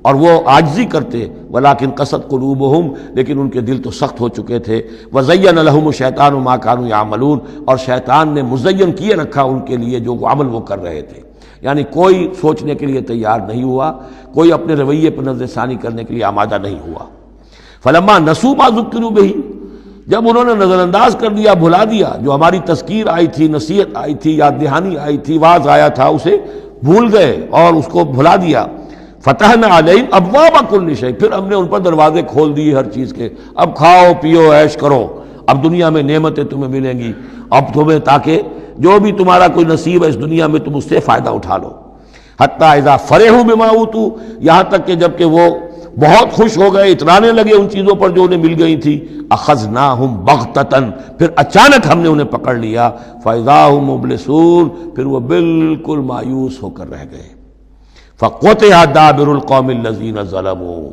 اور وہ عاجزی کرتے، ولکن قست قلوبہم، لیکن ان کے دل تو سخت ہو چکے تھے، وزین لہم الشیطان ما کانوا یعملون، اور شیطان نے مزین کیے رکھا ان کے لیے جو عمل وہ کر رہے تھے، یعنی کوئی سوچنے کے لیے تیار نہیں ہوا، کوئی اپنے رویے پر نظر ثانی کرنے کے لیے آمادہ نہیں ہوا۔ فلما نسوا ما ذکروا بہ، جب انہوں نے نظر انداز کر دیا، بھلا دیا، جو ہماری تذکیر آئی تھی، نصیحت آئی تھی، یاد دہانی آئی تھی، واعظ آیا تھا، اسے بھول گئے اور اس کو بھلا دیا۔ فتحنا علیہم ابواب کل شیء، پھر ہم نے ان پر دروازے کھول دیے ہر چیز کے، اب کھاؤ پیو عیش کرو، اب دنیا میں نعمتیں تمہیں ملیں گی، اب تمہیں تاکہ جو بھی تمہارا کوئی نصیب ہے اس دنیا میں تم اس سے فائدہ اٹھا لو۔ حتی اذا فرحوا بما اوتوا، یہاں تک کہ جب کہ وہ بہت خوش ہو گئے، اترانے لگے ان چیزوں پر جو انہیں مل گئی تھی، اخذناہم بغتۃ، پھر اچانک ہم نے انہیں پکڑ لیا، فاذا هم مبلسون، پھر وہ بالکل مایوس ہو کر رہ گئے۔ فقطع دابر القوم الذین ظلموا،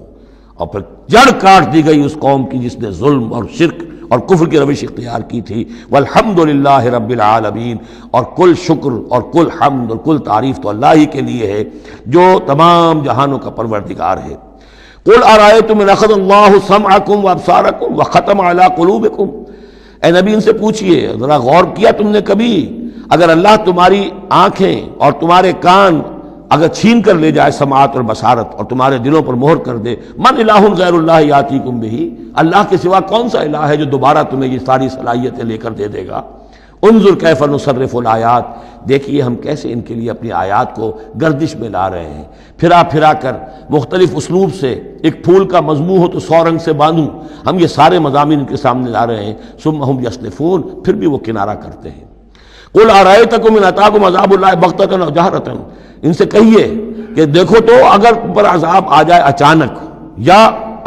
اور پھر جڑ کاٹ دی گئی اس قوم کی جس نے ظلم اور شرک اور کفر کی روش اختیار کی تھی۔ والحمدللہ رب العالمین، اور کل شکر اور کل حمد اور کل تعریف تو اللہ ہی کے لیے ہے جو تمام جہانوں کا پروردگار ہے۔ قل ارأیتم ان اخذ اللہ سمعکم وابصارکم وختم علی قلوبکم، اے نبی ان سے پوچھئے، ذرا غور کیا تم نے کبھی، اگر اللہ تمہاری آنکھیں اور تمہارے کان اگر چھین کر لے جائے سماعت اور بصارت اور تمہارے دلوں پر مہر کر دے، من الہ غیر اللہ یاتیکم بہ، اللہ کے سوا کون سا الہ ہے جو دوبارہ تمہیں یہ ساری صلاحیتیں لے کر دے دے گا۔ انظر کیف نصرف الآیات، دیکھیے ہم کیسے ان کے لیے اپنی آیات کو گردش میں لا رہے ہیں، پھرا پھرا کر مختلف اسلوب سے، ایک پھول کا مضمون ہو تو 100 رنگ سے باندھوں، ہم یہ سارے مضامین ان کے سامنے لا رہے ہیں، ثم ہم یصلفون، پھر بھی وہ کنارہ کرتے ہیں۔ قل ارأیتکم ان اتاکم عذاب اللہ بغتۃ و جہرۃ، ان سے کہیے کہ دیکھو تو اگر تم پر عذاب آ جائے اچانک یا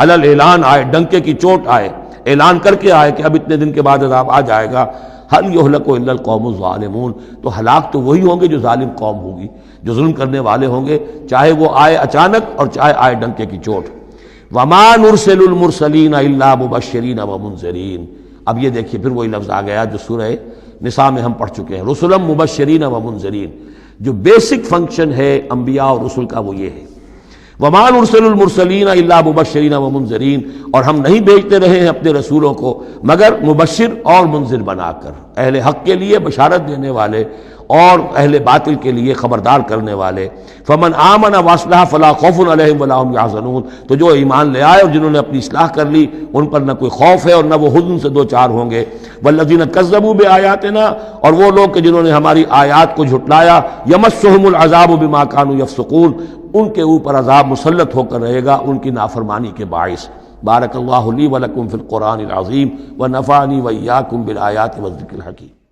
علی الاعلان آئے، ڈنکے کی چوٹ آئے، اعلان کر کے آئے کہ اب اتنے دن کے بعد عذاب آ جائے گا، هل يهلك الا القوم الظالمون، تو ہلاک تو وہی ہوں گے جو ظالم قوم ہوگی، جو ظلم کرنے والے ہوں گے، چاہے وہ آئے اچانک اور چاہے آئے ڈنکے کی چوٹ۔ وما نرسل المرسلین الا مبشرین ومنذرین، اب یہ دیکھیے پھر وہی لفظ آ گیا جو سورہ نساء میں ہم پڑھ چکے ہیں، رسلا مبشرین ومنذرین، جو بیسک فنکشن ہے انبیاء اور رسل کا وہ یہ ہے۔ وما نرسل المرسلین الا مبشرین ومنذرین، اور ہم نہیں بھیجتے رہے ہیں اپنے رسولوں کو مگر مبشر اور منذر بنا کر، اہل حق کے لیے بشارت دینے والے اور اہل باطل کے لیے خبردار کرنے والے۔ فمن آمن واصلح فلا خوف علیہم ولا هم يحزنون، تو جو ایمان لے آئے اور جنہوں نے اپنی اصلاح کر لی ان پر نہ کوئی خوف ہے اور نہ وہ حزن سے دو چار ہوں گے۔ والذین کذبوا بآیاتنا، اور وہ لوگ کہ جنہوں نے ہماری آیات کو جھٹلایا، یمسهم العذاب بما كانوا يفسقون، ان کے اوپر عذاب مسلط ہو کر رہے گا ان کی نافرمانی کے باعث۔ بارک اللہ لی ولکم فی القرآن العظیم ونفعنی وإیاکم بالآیات والذکر الحکیم۔